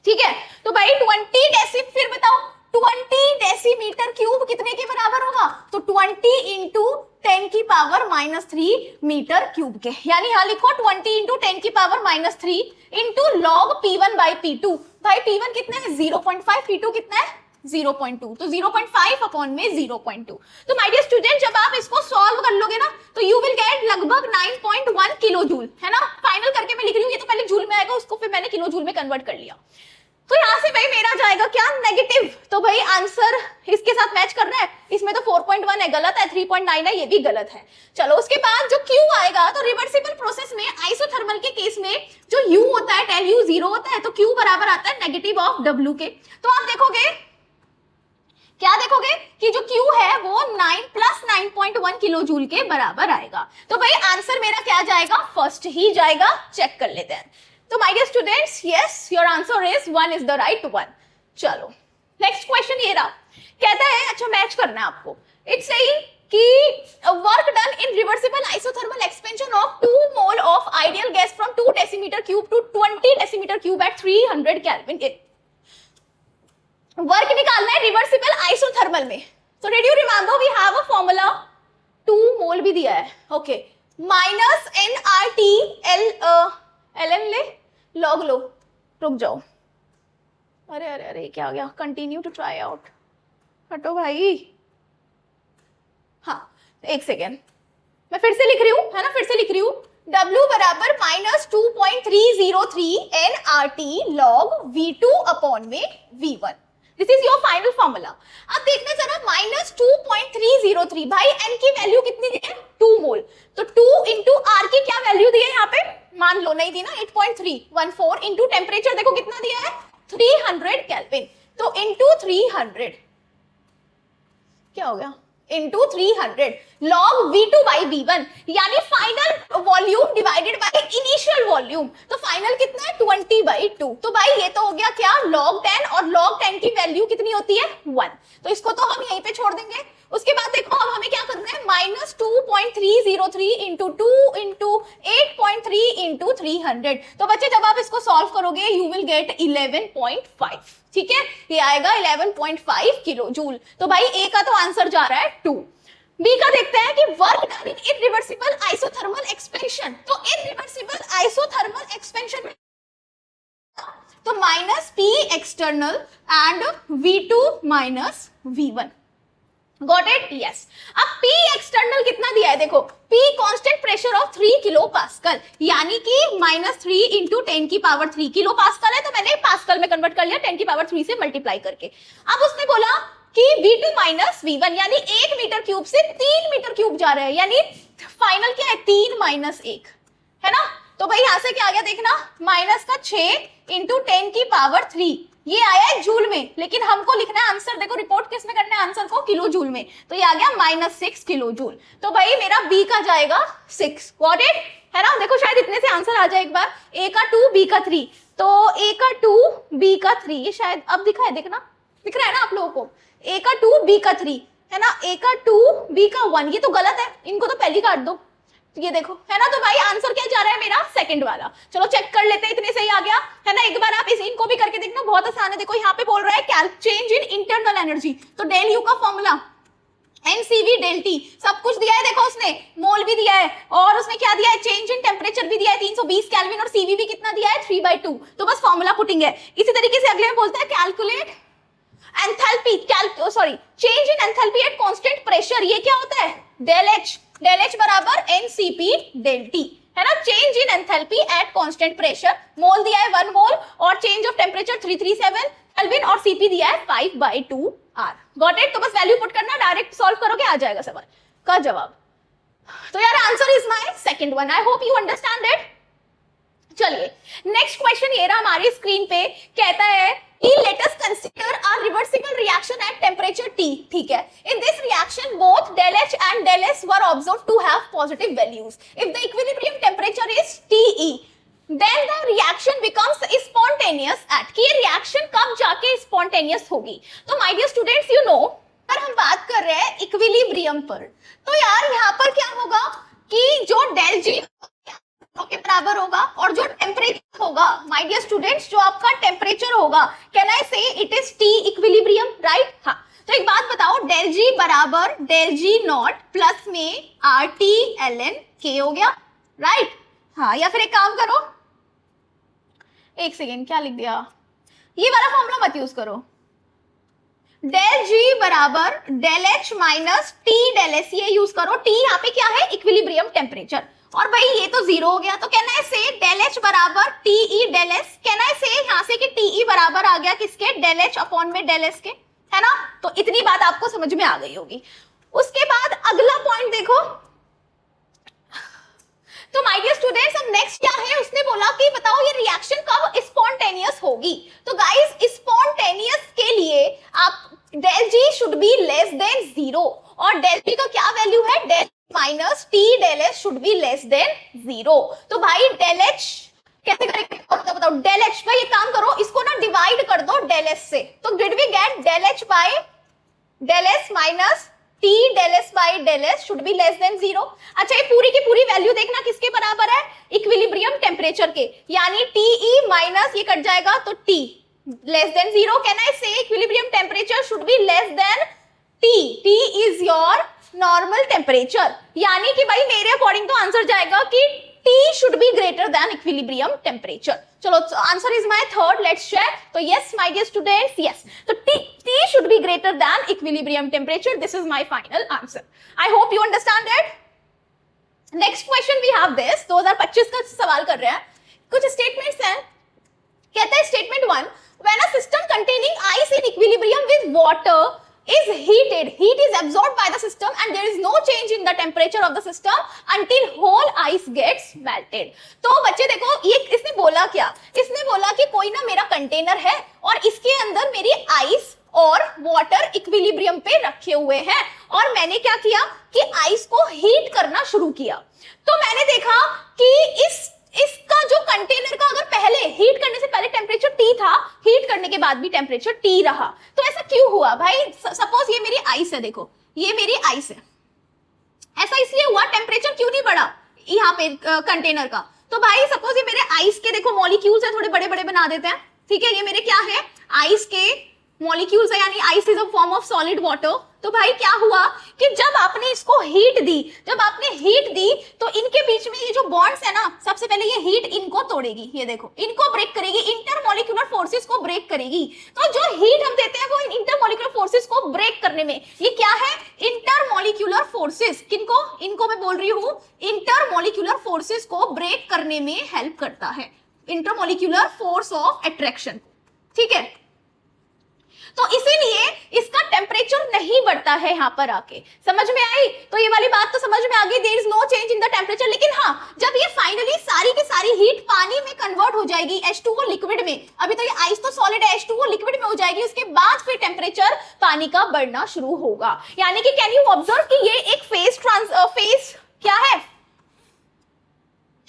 ठीक है। तो भाई 20 डेसी, फिर बताओ 20 डेसीमीटर क्यूब कितने के बराबर होगा, तो 20 इंटू 10 की पावर -3 मीटर क्यूब के, यानी यहां लिखो 20 इंटू 10 की power -3 into log P1 by P2। भाई P1 कितना है 0.5, P2 कितना है 0.2, तो 0.5 अपॉन में 0.2। तो माय डियर स्टूडेंट जब आप इसको सॉल्व कर लोगे ना तो यू विल गेट लगभग 9.1 किलो जूल, है ना। फाइनल करके मैं लिख रही हूँ, ये तो पहले जूल में आएगा, उसको फिर मैंने किलो जूल में कन्वर्ट कर लिया। तो यहाँ से भाई मेरा जाएगा क्या, नेगेटिव। तो भाई आंसर इसके साथ मैच कर रहा है, इसमें तो 4.1 है, गलत है, 3.9 है, ये भी गलत है। चलो उसके बाद जो Q आएगा, तो रिवर्सिबल प्रोसेस में आइसोथर्मल के केस में जो U होता है डेल U 0 होता है, तो Q बराबर आता है नेगेटिव ऑफ W के। तो आप देखोगे क्या देखोगे कि जो Q है वो 9 + 9.1 किलो जूल के बराबर आएगा। तो भाई आंसर मेरा क्या जाएगा, फर्स्ट ही जाएगा, चेक कर लेते हैं। तो my dear students, yes your answer is 1 is the right one. चलो नेक्स्ट क्वेश्चन ये रहा, कहता है, अच्छा मैच करना है आपको, इट्स सेइंग कि work done in reversible isothermal expansion of 2 mole of ideal gas from 2 decimetre cube to 20 decimetre cube at 300 kelvin. Work निकालना है रिवर्सिबल आइसोथर्मल में, तो did you remember we have a formula, 2 मोल भी दिया है, okay, -nRT ln ले log लो, रुक जाओ, अरे अरे अरे क्या हो गया, कंटिन्यू टू ट्राई आउट, हटो भाई, हाँ एक सेकेंड, मैं फिर से लिख रही हूँ, है ना, फिर से लिख रही हूँ, W बराबर -2.303 nRT log V2 अपॉन में V1। This is your final formula. अब देखना जरा -2.303 भाई n की वैल्यू कितनी दी है 2 मोल, तो 2 इंटू आर की क्या वैल्यू दी है यहाँ पे, मान लो नहीं दी ना, 8.314 इंटू टेम्परेचर देखो कितना दिया है 300 केल्विन, तो इंटू 300 क्या हो गया into 300 log V2 by V1 यानी final volume divided by initial volume, तो फाइनल कितना है 20/2। तो भाई ये तो हो गया क्या log 10, और log 10 की वैल्यू कितनी होती है 1, तो इसको तो हम यहीं पे छोड़ देंगे। उसके बाद देखो अब हमें क्या करना है -2.303 इंटू 2 इंटू 8.3 इंटू 300, तो बच्चे जब आप इसको सॉल्व करोगे यू विल गेट 11.5, ठीक है, ये आएगा 11.5 किलो जूल। तो भाई ए का तो आंसर जा रहा है 2। बी का देखते हैं कि वर्क डन इन इरिवर्सिबल आइसोथर्मल एक्सपेंशन, तो इरिवर्सिबल आइसोथर्मल एक्सपेंशन तो minus P external and V2 minus V1, got it, yes. अब P एक्सटर्नल कितना दिया है देखो, P constant pressure of 3 kilo pascal, यानी कि -3 इंटू 10 की पावर 3 किलो पास्कल है, तो मैंने पास्कल में कन्वर्ट कर लिया 10 की पावर 3 से मल्टीप्लाई करके। अब उसने बोला कि V2 माइनस V1 यानी 1 मीटर क्यूब से 3 मीटर क्यूब जा रहा है, यानी फाइनल क्या है 3 माइनस 1 है ना, तो भाई यहां से क्या आ गया देखना, माइनस का 6 इंटू 10 की पावर 3, ये आया है जूल में, लेकिन हमको लिखना है आंसर, देखो रिपोर्ट किस में करना है आंसर को, किलो जूल में, तो ये आ गया -6 किलो जूल, तो भाई मेरा बी का जाएगा 6, गॉट इट, है ना। देखो शायद इतने से आंसर आ जाए एक बार, ए का 2 बी का 3, तो ए का 2 बी का 3, ये शायद अब दिखा है, देखना दिख रहा है ना आप लोगों को, ए का 2 बी का 3 है ना, ए का 2 बी का 1, ये तो गलत है, इनको तो पहले काट दो, ये देखो है ना, तो भाई आंसर क्या जा रहा है मेरा सेकंड वाला। चलो चेक कर लेते हैं, इतने सही आ गया है ना, एक बार आप इनको भी करके देखना, बहुत आसान है। देखो यहाँ पे बोल रहा है चेंज इन इंटरनल एनर्जी, तो डेल यू का फॉर्मूला NCV डेल टी, सब कुछ दिया है देखो, उसने मोल भी दिया है और उसने क्या दिया है चेंज इन टेम्परेचर भी दिया है 320 केल्विन, और CV भी कितना दिया है 3/2, तो बस फॉर्मूला पुटिंग है। इसी तरीके से अगले में बोलता है calculate enthalpy, change in enthalpy at constant pressure, ये क्या होता है डेल H बराबर NCP डेल T, है ना, change in enthalpy at constant pressure, mole दिया है 1 मोल और चेंज ऑफ टेम्परेचर 337 केल्विन और CP दिया है 5/2 R, गॉट इट। तो बस वैल्यू पुट करना, डायरेक्ट सॉल्व करोगे आ जाएगा सवाल का जवाब। तो यार answer is my second one, I hope you understand it. चलिए नेक्स्ट क्वेश्चन ये रहा हमारी स्क्रीन पे, कहता है let us consider a reversible reaction at temperature T, ठीक है। In this reaction both del H and del S were observed to have positive values. If the equilibrium temperature is TE, then the reaction becomes spontaneous at, कि ये reaction कब जाके spontaneous होगी। तो my dear students you know, पर हम बात कर रहे हैं इक्विलिब्रियम पर, तो यार यहाँ पर क्या होगा कि जो डेल जी के बराबर होगा और जो टेम्परेचर होगा, माय डियर स्टूडेंट्स, जो आपका टेम्परेचर होगा, कैन आई से it is T equilibrium, right. हाँ, तो एक बात बताओ, डेल जी बराबर डेल जी नॉट प्लस में RT ln K हो गया, राइट। हाँ, या फिर एक काम करो, एक सेकेंड क्या लिख दिया, ये वाला फॉर्मूला मत यूज करो, डेल जी बराबर del H minus T del S, ये यूज करो। टी यहाँ पे क्या है इक्विलिब्रियम टेम्परेचर, और भाई ये तो 0 हो गया, तो can I say del H बराबर TE del S, can I say यहाँ से कि TE बराबर आ गया किसके, डेल H अपॉन में डेल S के, है ना। तो इतनी बात आपको समझ में आ गई होगी। उसके बाद अगला पॉइंट देखो, तो माय डियर स्टूडेंट्स अब नेक्स्ट क्या है, उसने बोला कि बताओ ये रिएक्शन कब स्पॉन्टेनियस होगी। तो गाइस स्पॉन्टेनियस के लिए आप del G should be less than 0, और डेल जी का क्या वैल्यू है, del minus T del H should be less than 0। तो भाई डेल एच कैसे करेंगे बताओ, डेल एच भाई एक काम करो, इसको ना डिवाइड कर दो डेल एच से, तो did we get del H by del S minus T del S by del S should be less than 0। अच्छा ये पूरी की पूरी वैल्यू देखना किसके बराबर है, इक्विलिब्रियम टेम्परेचर के, यानी टीई माइनस ये कट जाएगा तो T less than 0। Can I say equilibrium temperature should be less than T, T is your normal temperature, यानी कि भाई मेरे अकॉर्डिंग तो आंसर जाएगा कि T should be greater than equilibrium temperature। चलो answer is my third, let's check. तो yes my dear students, yes, तो T should be greater than equilibrium temperature, this is my final answer। I hope you understand it। Next question we have this, 2025 का सवाल कर रहे हैं, कुछ statements हैं। कहता है statement 1, when a system containing ice in equilibrium with water is heated. Heat is absorbed by the system and there is no change in the temperature of the system until whole ice gets melted. तो बच्चे देखो ये इसने बोला क्या, इसने बोला कि कोई ना मेरा कंटेनर है और इसके अंदर मेरी आइस और वाटर इक्विलिब्रियम पे रखे हुए हैं और मैंने क्या किया कि आइस को हीट करना शुरू किया। तो मैंने देखा कि इसका जो कंटेनर का अगर पहले हीट करने से पहले टेम्परेचर T था, हीट करने के बाद भी टेम्परेचर T रहा। तो ऐसा क्यों हुआ भाई? सपोज ये मेरी आइस है, देखो ये मेरी आइस है, ऐसा इसलिए हुआ टेम्परेचर क्यों नहीं बढ़ा यहाँ पे कंटेनर का? तो भाई सपोज ये मेरे आइस के देखो मॉलिक्यूल्स है, थोड़े बड़े बड़े बना देते हैं, ठीक है। ये मेरे क्या है, आइस के मॉलिक्यूल्स है, यानी ice is a form of solid water. तो भाई क्या हुआ कि जब आपने इसको हीट दी, जब आपने हीट दी तो इनके बीच में ये जो बॉन्ड्स है ना, सबसे पहले ये हीट इनको तोड़ेगी, ये देखो इनको ब्रेक करेगी, इंटरमॉलिक्यूलर फोर्सेस को ब्रेक करेगी। तो जो हीट हम देते हैं वो इन इंटरमॉलिक्यूलर फोर्सेस को ब्रेक करने में, ये क्या है, इंटरमॉलिक्यूलर फोर्सेस, किनको, इनको मैं बोल रही हूँ इंटरमॉलिक्यूलर फोर्सेस को ब्रेक करने में हेल्प करता है, इंटरमॉलिक्यूलर फोर्स ऑफ अट्रैक्शन, ठीक है। तो इसीलिए इसका टेम्परेचर नहीं बढ़ता है यहाँ पर आके, समझ में आई? तो ये वाली बात तो समझ में आ गई, there is no change in the temperature. लेकिन हाँ, जब ये फाइनली सारी की सारी हीट पानी में कन्वर्ट हो जाएगी, H2O लिक्विड में, अभी तो ये आइस तो सॉलिड है, H2O लिक्विड में हो जाएगी, उसके बाद फिर टेम्परेचर पानी का बढ़ना शुरू होगा। यानी कि कैन यू ऑब्जर्व कि ये एक फेज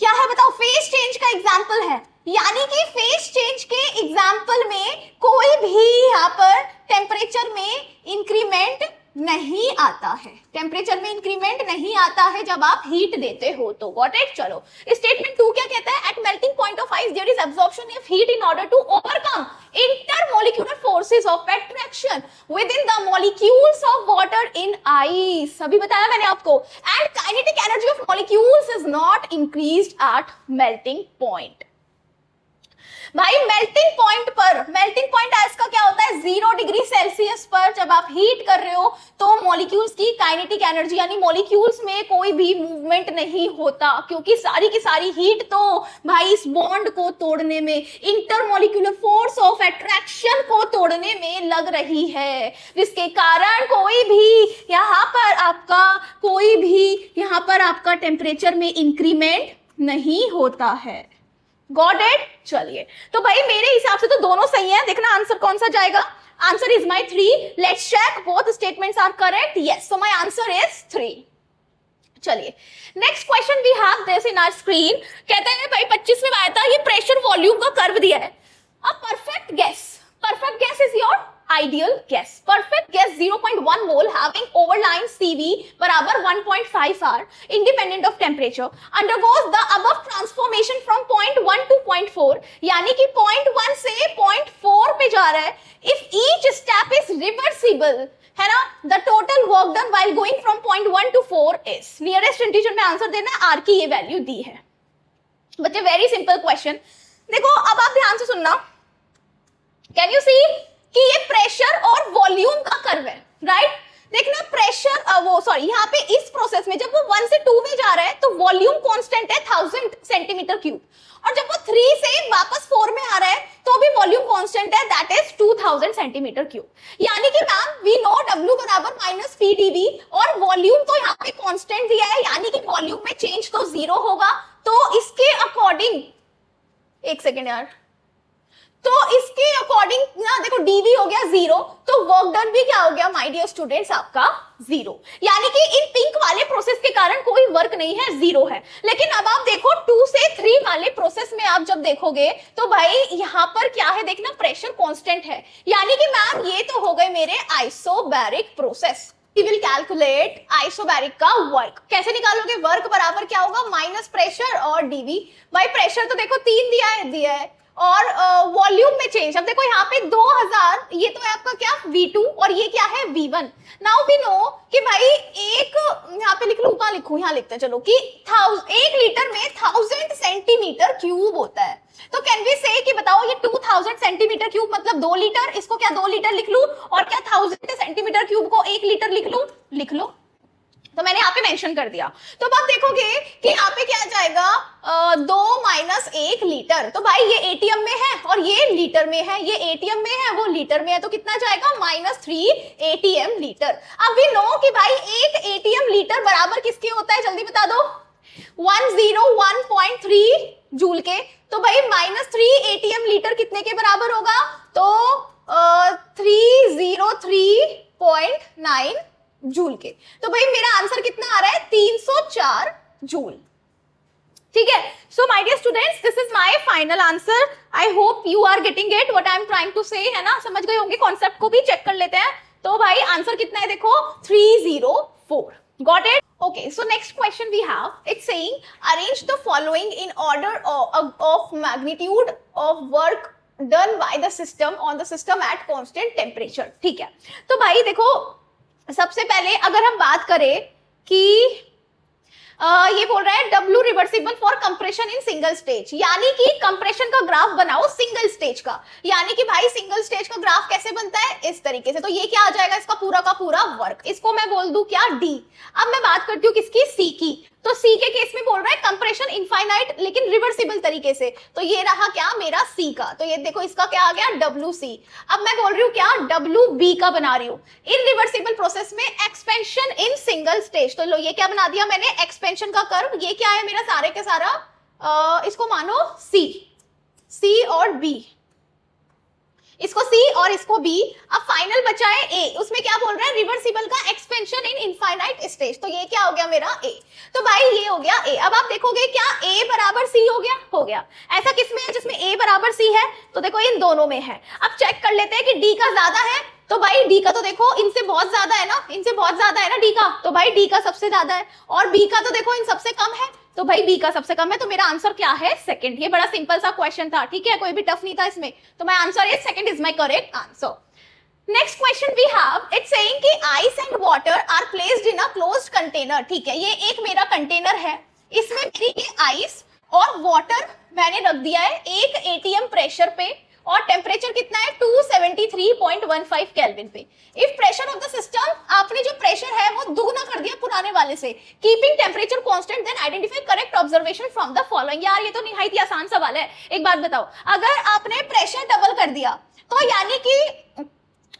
क्या है बताओ, फेज चेंज का एग्जाम्पल है। यानी कि फेज चेंज के एग्जाम्पल में कोई भी यहाँ पर टेम्परेचर में इंक्रीमेंट नहीं आता है, टेम्परेचर में इंक्रीमेंट नहीं आता है जब आप हीट देते हो तो। Got it? चलो स्टेटमेंट 2 क्या कहता है, at melting point of ice there is absorption of heat in order to overcome intermolecular forces of attraction within the molecules of water in ice. अभी बताया मैंने आपको। And kinetic energy of molecules is not increased at melting point. भाई melting point पर, melting point ice का क्या होता है, 0 डिग्री सेल्सियस पर जब आप हीट कर रहे हो तो मॉलिक्यूल्स की काइनेटिक एनर्जी, यानी मॉलिक्यूल्स में कोई भी मूवमेंट नहीं होता, क्योंकि सारी की सारी हीट तो भाई इस बॉन्ड को तोड़ने में, इंटरमॉलिक्यूलर फोर्स ऑफ अट्रैक्शन को तोड़ने में लग रही है, जिसके कारण कोई भी यहाँ पर आपका टेम्परेचर में इंक्रीमेंट नहीं होता है। Got it? चलिए, तो भाई मेरे हिसाब से तो दोनों सही है। देखना आंसर कौन सा जाएगा। Answer is my 3। Let's check both statements are correct. Yes, so my answer is 3। चलिए next question we have this in our screen. कहते हैं भाई 25 में आया था, ये प्रेशर वॉल्यूम का कर्व दिया है। A perfect gas is your ideal guess. Perfect guess 0.1 mole having overlying CV बराबर 1.5 R independent of temperature undergoes the above transformation from point 1 to point 4, यानी कि point 1 से point 4 पे जा रहा है। If each step is reversible, है ना, the total work done while going from point 1 to 4 is, nearest integer में आंसर देना है, R की ये वैल्यू दी है। बच्चे वेरी सिंपल क्वेश्चन। देखो अब आप ध्यान से सुनना, कैन यू सी कि ये प्रेशर और वॉल्यूम का कर्व है, राइट? देखना प्रेशर यहाँ पे इस प्रोसेस में जब वो 1 से 2 में जा रहा है तो वॉल्यूम कांस्टेंट है 1000 सेंटीमीटर क्यूब, और जब वो 3 से वापस 4 में आ रहा है तो भी वॉल्यूम कांस्टेंट है, दैट इज 2000 सेंटीमीटर क्यूब। यानी कि मैम वी नो W बराबर माइनस पी डीवी, और वॉल्यूम तो यहाँ पे कांस्टेंट दिया है, यानी कि वॉल्यूम में चेंज तो 0 होगा। तो इसके अकॉर्डिंग, एक सेकेंड यार, तो इसके अकॉर्डिंग ना देखो dv हो गया 0, तो वर्क डन भी क्या हो गया माय डियर स्टूडेंट्स, आपका 0। यानी कि इन पिंक वाले प्रोसेस के कारण कोई वर्क नहीं है, 0 है। लेकिन अब आप देखो 2 से 3 वाले प्रोसेस में आप जब देखोगे तो भाई यहाँ पर क्या है, देखना प्रेशर कांस्टेंट है, यानी कि मैम ये तो हो गए मेरे isobaric process. We will calculate isobaric का वर्क। कैसे निकालोगे? वर्क बराबर क्या होगा, माइनस प्रेशर और dv। भाई प्रेशर तो देखो 3 दिया है और वॉल्यूम में चेंज, अब देखो यहाँ पे 2000, ये तो है आपका क्या V2 और ये क्या है V1। नाउ वी नो कि भाई एक यहाँ पे लिख लूं, कहाँ लिखूं, यहाँ लिखते हैं चलो, कि 1 लीटर में 1000 सेंटीमीटर क्यूब होता है। तो कैन वी से कि बताओ ये 2000 सेंटीमीटर क्यूब मतलब 2 लीटर, इसको क्या 2 लीटर लिख लूं, और क्या 1000 सेंटीमीटर क्यूब को 1 लीटर लिख लूं, लिख लो। तो मैंने यहाँ पे मेंशन कर दिया। तो अब आप देखोगे कि यहाँ पे क्या आ जाएगा 2 माइनस 1 लीटर। तो भाई ये एटीएम में है और ये लीटर में है, ये एटीएम में है वो लीटर में है, तो कितना जाएगा -3 एटीएम लीटर। अब वी नो कि भाई एक एटीएम लीटर बराबर किसके होता है, जल्दी बता दो, 101.3 जूल के। तो भाई -3 एटीएम लीटर कितने के बराबर होगा, तो 303.9 जूल के। तो भाई मेरा आंसर कितना आ रहा है, 304 जूल। ठीक है, so my dear students, this is my final answer. I hope you are getting it what I am trying to say, है ना, समझ गए होंगे। कॉन्सेप्ट को भी चेक कर लेते हैं। तो भाई आंसर कितना है, देखो 304। Got it? Okay, so next question we have, it's saying arrange the following in order of magnitude of work done by the system on the system at constant temperature। ठीक है, तो भाई देखो सबसे पहले अगर हम बात करें कि ये बोल रहा है W reversible for compression in single stage, यानी कि कंप्रेशन का ग्राफ बनाओ सिंगल स्टेज का। यानी कि भाई सिंगल स्टेज का ग्राफ कैसे बनता है, इस तरीके से। तो ये क्या आ जाएगा, इसका पूरा का पूरा वर्क, इसको मैं बोल दूं क्या, D। अब मैं बात करती हूँ किसकी, C की। तो C के केस में बोल रहा है कंप्रेशन इनफाइनाइट लेकिन रिवर्सिबल तरीके से। तो ये रहा क्या मेरा C का, तो ये देखो इसका क्या आ गया WC। अब मैं बोल रही हूँ क्या, WB का बना रही हूँ इनरिवर्सिबल प्रोसेस में एक्सपेंशन इन सिंगल स्टेज। तो लो ये क्या बना दिया मैंने, एक्सपेंशन का कर्व। ये क्या है मेरा सारे के सारा, इसको मानो C और B, इसको C और इसको B। अब फाइनल बचा है A, उसमें क्या बोल रहा है, रिवर्सिबल का एक्सपेंशन इन इनफाइनाइट स्टेज। तो ये क्या हो गया मेरा A। तो भाई ये हो गया A। अब आप देखोगे क्या A बराबर C हो गया, हो गया। ऐसा किसमें है जिसमें A बराबर C है, तो देखो इन दोनों में है। अब चेक कर लेते हैं कि D का ज्यादा है, तो भाई D का तो देखो इनसे बहुत ज्यादा है ना, इनसे बहुत ज्यादा है ना D का, तो भाई D का सबसे ज्यादा है। और B का तो देखो इन सबसे कम है, तो भाई B का सबसे कम है। तो मेरा आंसर क्या है, सेकंड। ये बड़ा सिंपल सा क्वेश्चन था, ठीक है, कोई भी टफ नहीं था इसमें। तो my answer is second is my correct answer. Next question we have, it's saying कि ice and water are placed in a closed container. ठीक है, ये एक मेरा कंटेनर है, इसमें मेरी ये आइस और वाटर मैंने रख दिया है एक एटीएम प्रेशर पे, और टेम्परेचर कितना है 273.15 केल्विन पे। If pressure of the system, आपने जो प्रेशर है वो दुगना कर दिया पुराने वाले से, keeping temperature constant, then identify correct observation from the following. यार ये तो निहायत ही आसान सवाल है। एक बात बताओ, अगर आपने प्रेशर डबल कर दिया तो यानी कि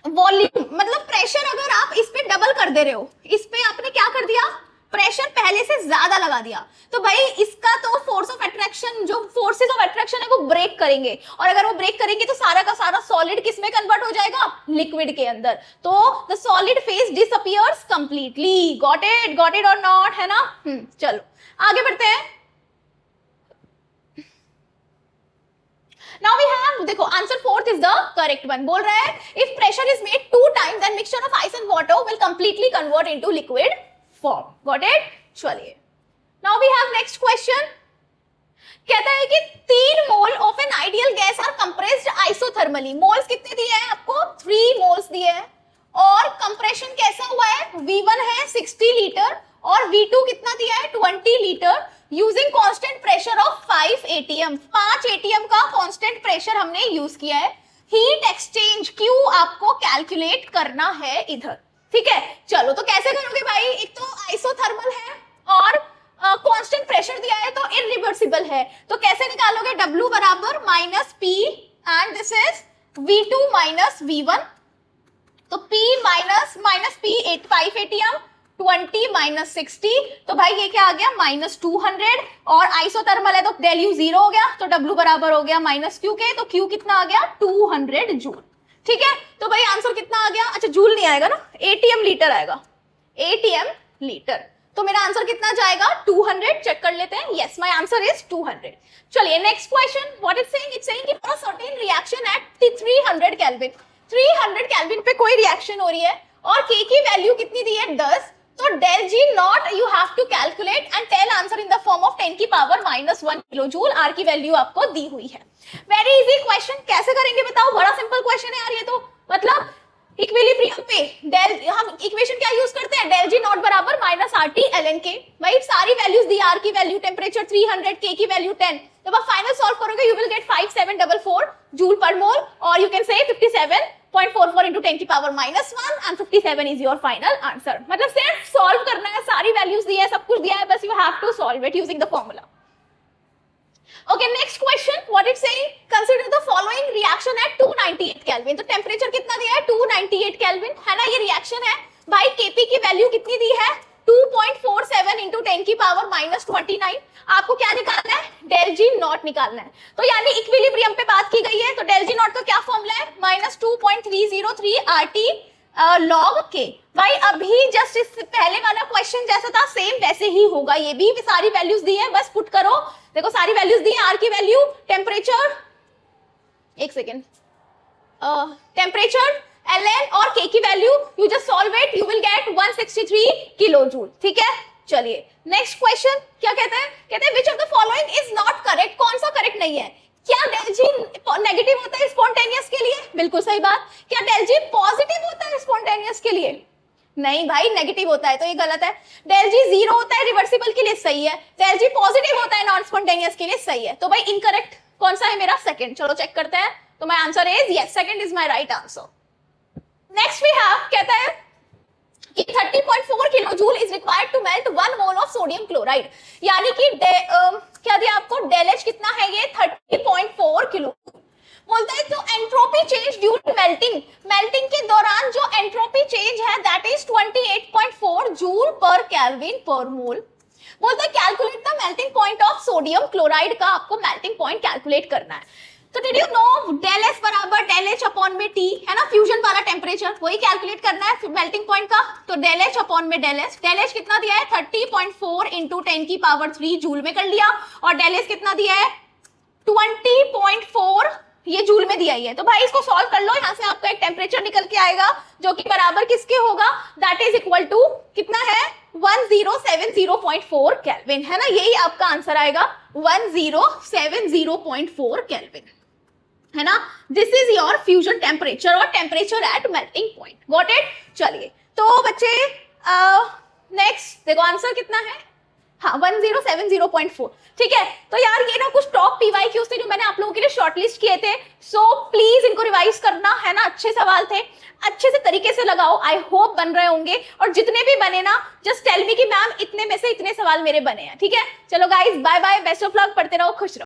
वॉल्यूम मतलब प्रेशर अगर आप इस पे डबल कर दे रहे हो, इस पे आपने क्या कर दिया, प्रेशर पहले से ज्यादा लगा दिया, तो भाई इसका तो फोर्स ऑफ अट्रैक्शन, जो फोर्सेस ऑफ अट्रैक्शन है वो ब्रेक करेंगे, और अगर वो ब्रेक करेंगे तो सारा का सारा सॉलिड किस में कन्वर्ट हो जाएगा, लिक्विड के अंदर। तो the solid phase disappears completely. Got it और नॉट, है ना। चलो आगे बढ़ते हैं। Now we have, देखो answer fourth is the correct one. बोल रहा है if pressure is made 2 times then mixture of ice and water will completely convert into liquid form. Got it? चलिए now we have next question। कहता है कि 3 mole of an ideal gas are compressed isothermally. Moles कितने दिए हैं आपको, 3 moles दिए हैं, और कंप्रेशन कैसा हुआ है, V1 है 60 लीटर और V2 कितना दिया है 20 litre, using constant pressure of 5 ATM. 5 ATM का कांस्टेंट प्रेशर हमने यूज किया है। हीट एक्सचेंज Q आपको कैलकुलेट करना है इधर, ठीक है। चलो तो कैसे करोगे भाई, एक तो आइसोथर्मल है और कांस्टेंट प्रेशर दिया है तो इरिवर्सिबल है, तो कैसे निकालोगे, W बराबर -P and this is V2 minus V1, तो P minus P 5 ATM 20 minus 60, तो भाई ये क्या आ गया -200, और आइसोथर्मल है तो डेल U 0 हो गया, तो W बराबर हो गया -Q के, तो Q कितना आ गया 200 जूल, ठीक है। तो भाई आंसर कितना आ गया, अच्छा जूल नहीं आएगा ना, एटीएम लीटर आएगा, एटीएम लीटर। तो मेरा आंसर कितना जाएगा 200, चेक कर लेते हैं। Yes my answer is 200। चलिए next question, what is saying, it's saying कि for a certain reaction at 300 kelvin, 300 kelvin पे कोई रिएक्शन हो रही है और K की वैल्यू कितनी दी है 10, तो del G naught you have to calculate and tell answer in the form of 10 की पावर -1 किलो जूल। R की वैल्यू आपको दी हुई है। वेरी इजी क्वेश्चन, कैसे करेंगे बताओ, बड़ा सिंपल क्वेश्चन है यार ये तो। मतलब इक्विलिब्रियम पे डेल, हम इक्वेशन क्या यूज करते हैं, del G नॉट बराबर -RT ln K। भाई सारी वैल्यूज दी, R की वैल्यू, टेम्परेचर 300, K की वैल्यू 10। जब आप फाइनल सॉल्व करोगे you will get 5744 joule per mole, और यू कैन से 0.44 into 10 की power -1 and 57 is your final answer. मतलब सिर्फ सॉल्व करना है, सारी वैल्यूज दी है, सब कुछ दिया है, बस you have to solve it using the formula. Okay, next question. What it's saying? Consider the following reaction at 298 Kelvin. तो टेम्परेचर कितना दिया है? 298 Kelvin है ना, ये रिएक्शन है. भाई Kp की वैल्यू कितनी दी है? 2.47 into 10 की पावर -29. आपको क्या निकालना है? डेल जी नॉट निकालना है. तो यानी इक्विलिब्रियम पे बात की गई है, तो डेल जी नॉट का क्या फॉर्मूला है? -2.303 RT log K. भाई अभी जस्ट इस पहले वाला क्वेश्चन जैसा था सेम वैसे ही होगा, ये भी सारी वैल्यूज दी है, बस पुट करो. देखो सारी वैल्यूज दी है, आर की वैल्यू, टेम्परेचर, एक सेकेंड, टेम्परेचर, ln और k की value, you just solve it, you will gate 163 kilo joule. ठीक है, चलिए नेक्स्ट क्वेश्चन क्या कहते हैं? कहते हैं which of the following is not correct. कौन सा करेक्ट नहीं है? क्या डेल जी नेगेटिव होता है स्पॉन्टेनियस के लिए? बिल्कुल सही बात. क्या डेल जी पॉजिटिव होता है स्पॉन्टेनियस के लिए? नहीं भाई, नेगेटिव होता है, तो ये गलत है. डेल जी 0 होता है रिवर्सिबल के लिए, सही है. डेल जी पॉजिटिव होता है नॉन स्पॉन्टेनियस के लिए, सही है. तो भाई इनकरेक्ट कौन सा है मेरा? सेकंड. चलो चेक करते हैं. तो my answer is yes, second is my right answer. Next we have, कहता है कि 30.4 kilo joule is required to melt 1 mole of sodium chloride. यानी कि क्या दिया आपको? डेल एच कितना है? ये 30.4 किलो. बोलता है जो entropy change due to melting, melting के दौरान जो एंट्रोपी चेंज है दैट इज 28.4 जूल पर केल्विन पर मोल. बोलता है calculate the melting point of sodium chloride का आपको मेल्टिंग पॉइंट कैलकुलेट करना है. तो did you know del S बराबर डेल एच अपॉन में टी है ना, फ्यूजन वाला टेम्परेचर, वही कैलकुलेट करना है मेल्टिंग पॉइंट का. तो डेल एच अपॉन में डेल एच, डेल एच कितना दिया है? 30.4 इंटू 10 की पावर 3 जूल में कर लिया. और डेल एस कितना दिया है? 20.4 ये जूल में दिया ही है. तो भाई इसको सॉल्व कर लो, यहाँ से आपका एक टेम्परेचर निकल के आएगा जो कि बराबर किसके होगा? दैट इज इक्वल टू कितना है? 1070.4 केल्विन है ना, यही आपका आंसर आएगा 1070.4 केल्विन है ना. This is your fusion temperature और temperature at melting point. Got it? चलिए तो बच्चे नेक्स्ट देखो आंसर कितना है? हाँ 1070.4. ठीक है, तो यार ये ना कुछ टॉप पीवाईक्यूज थे जो मैंने आप लोगों के लिए शॉर्टलिस्ट किए थे. सो प्लीज इनको रिवाइज करना है ना, अच्छे सवाल थे, अच्छे से तरीके से लगाओ. आई होप बन रहे होंगे, और जितने भी बने ना जस्ट टेल मी कि मैम इतने में से इतने सवाल मेरे बने हैं. ठीक है, चलो guys bye bye, best of luck, पढ़ते रहो, खुश रहो.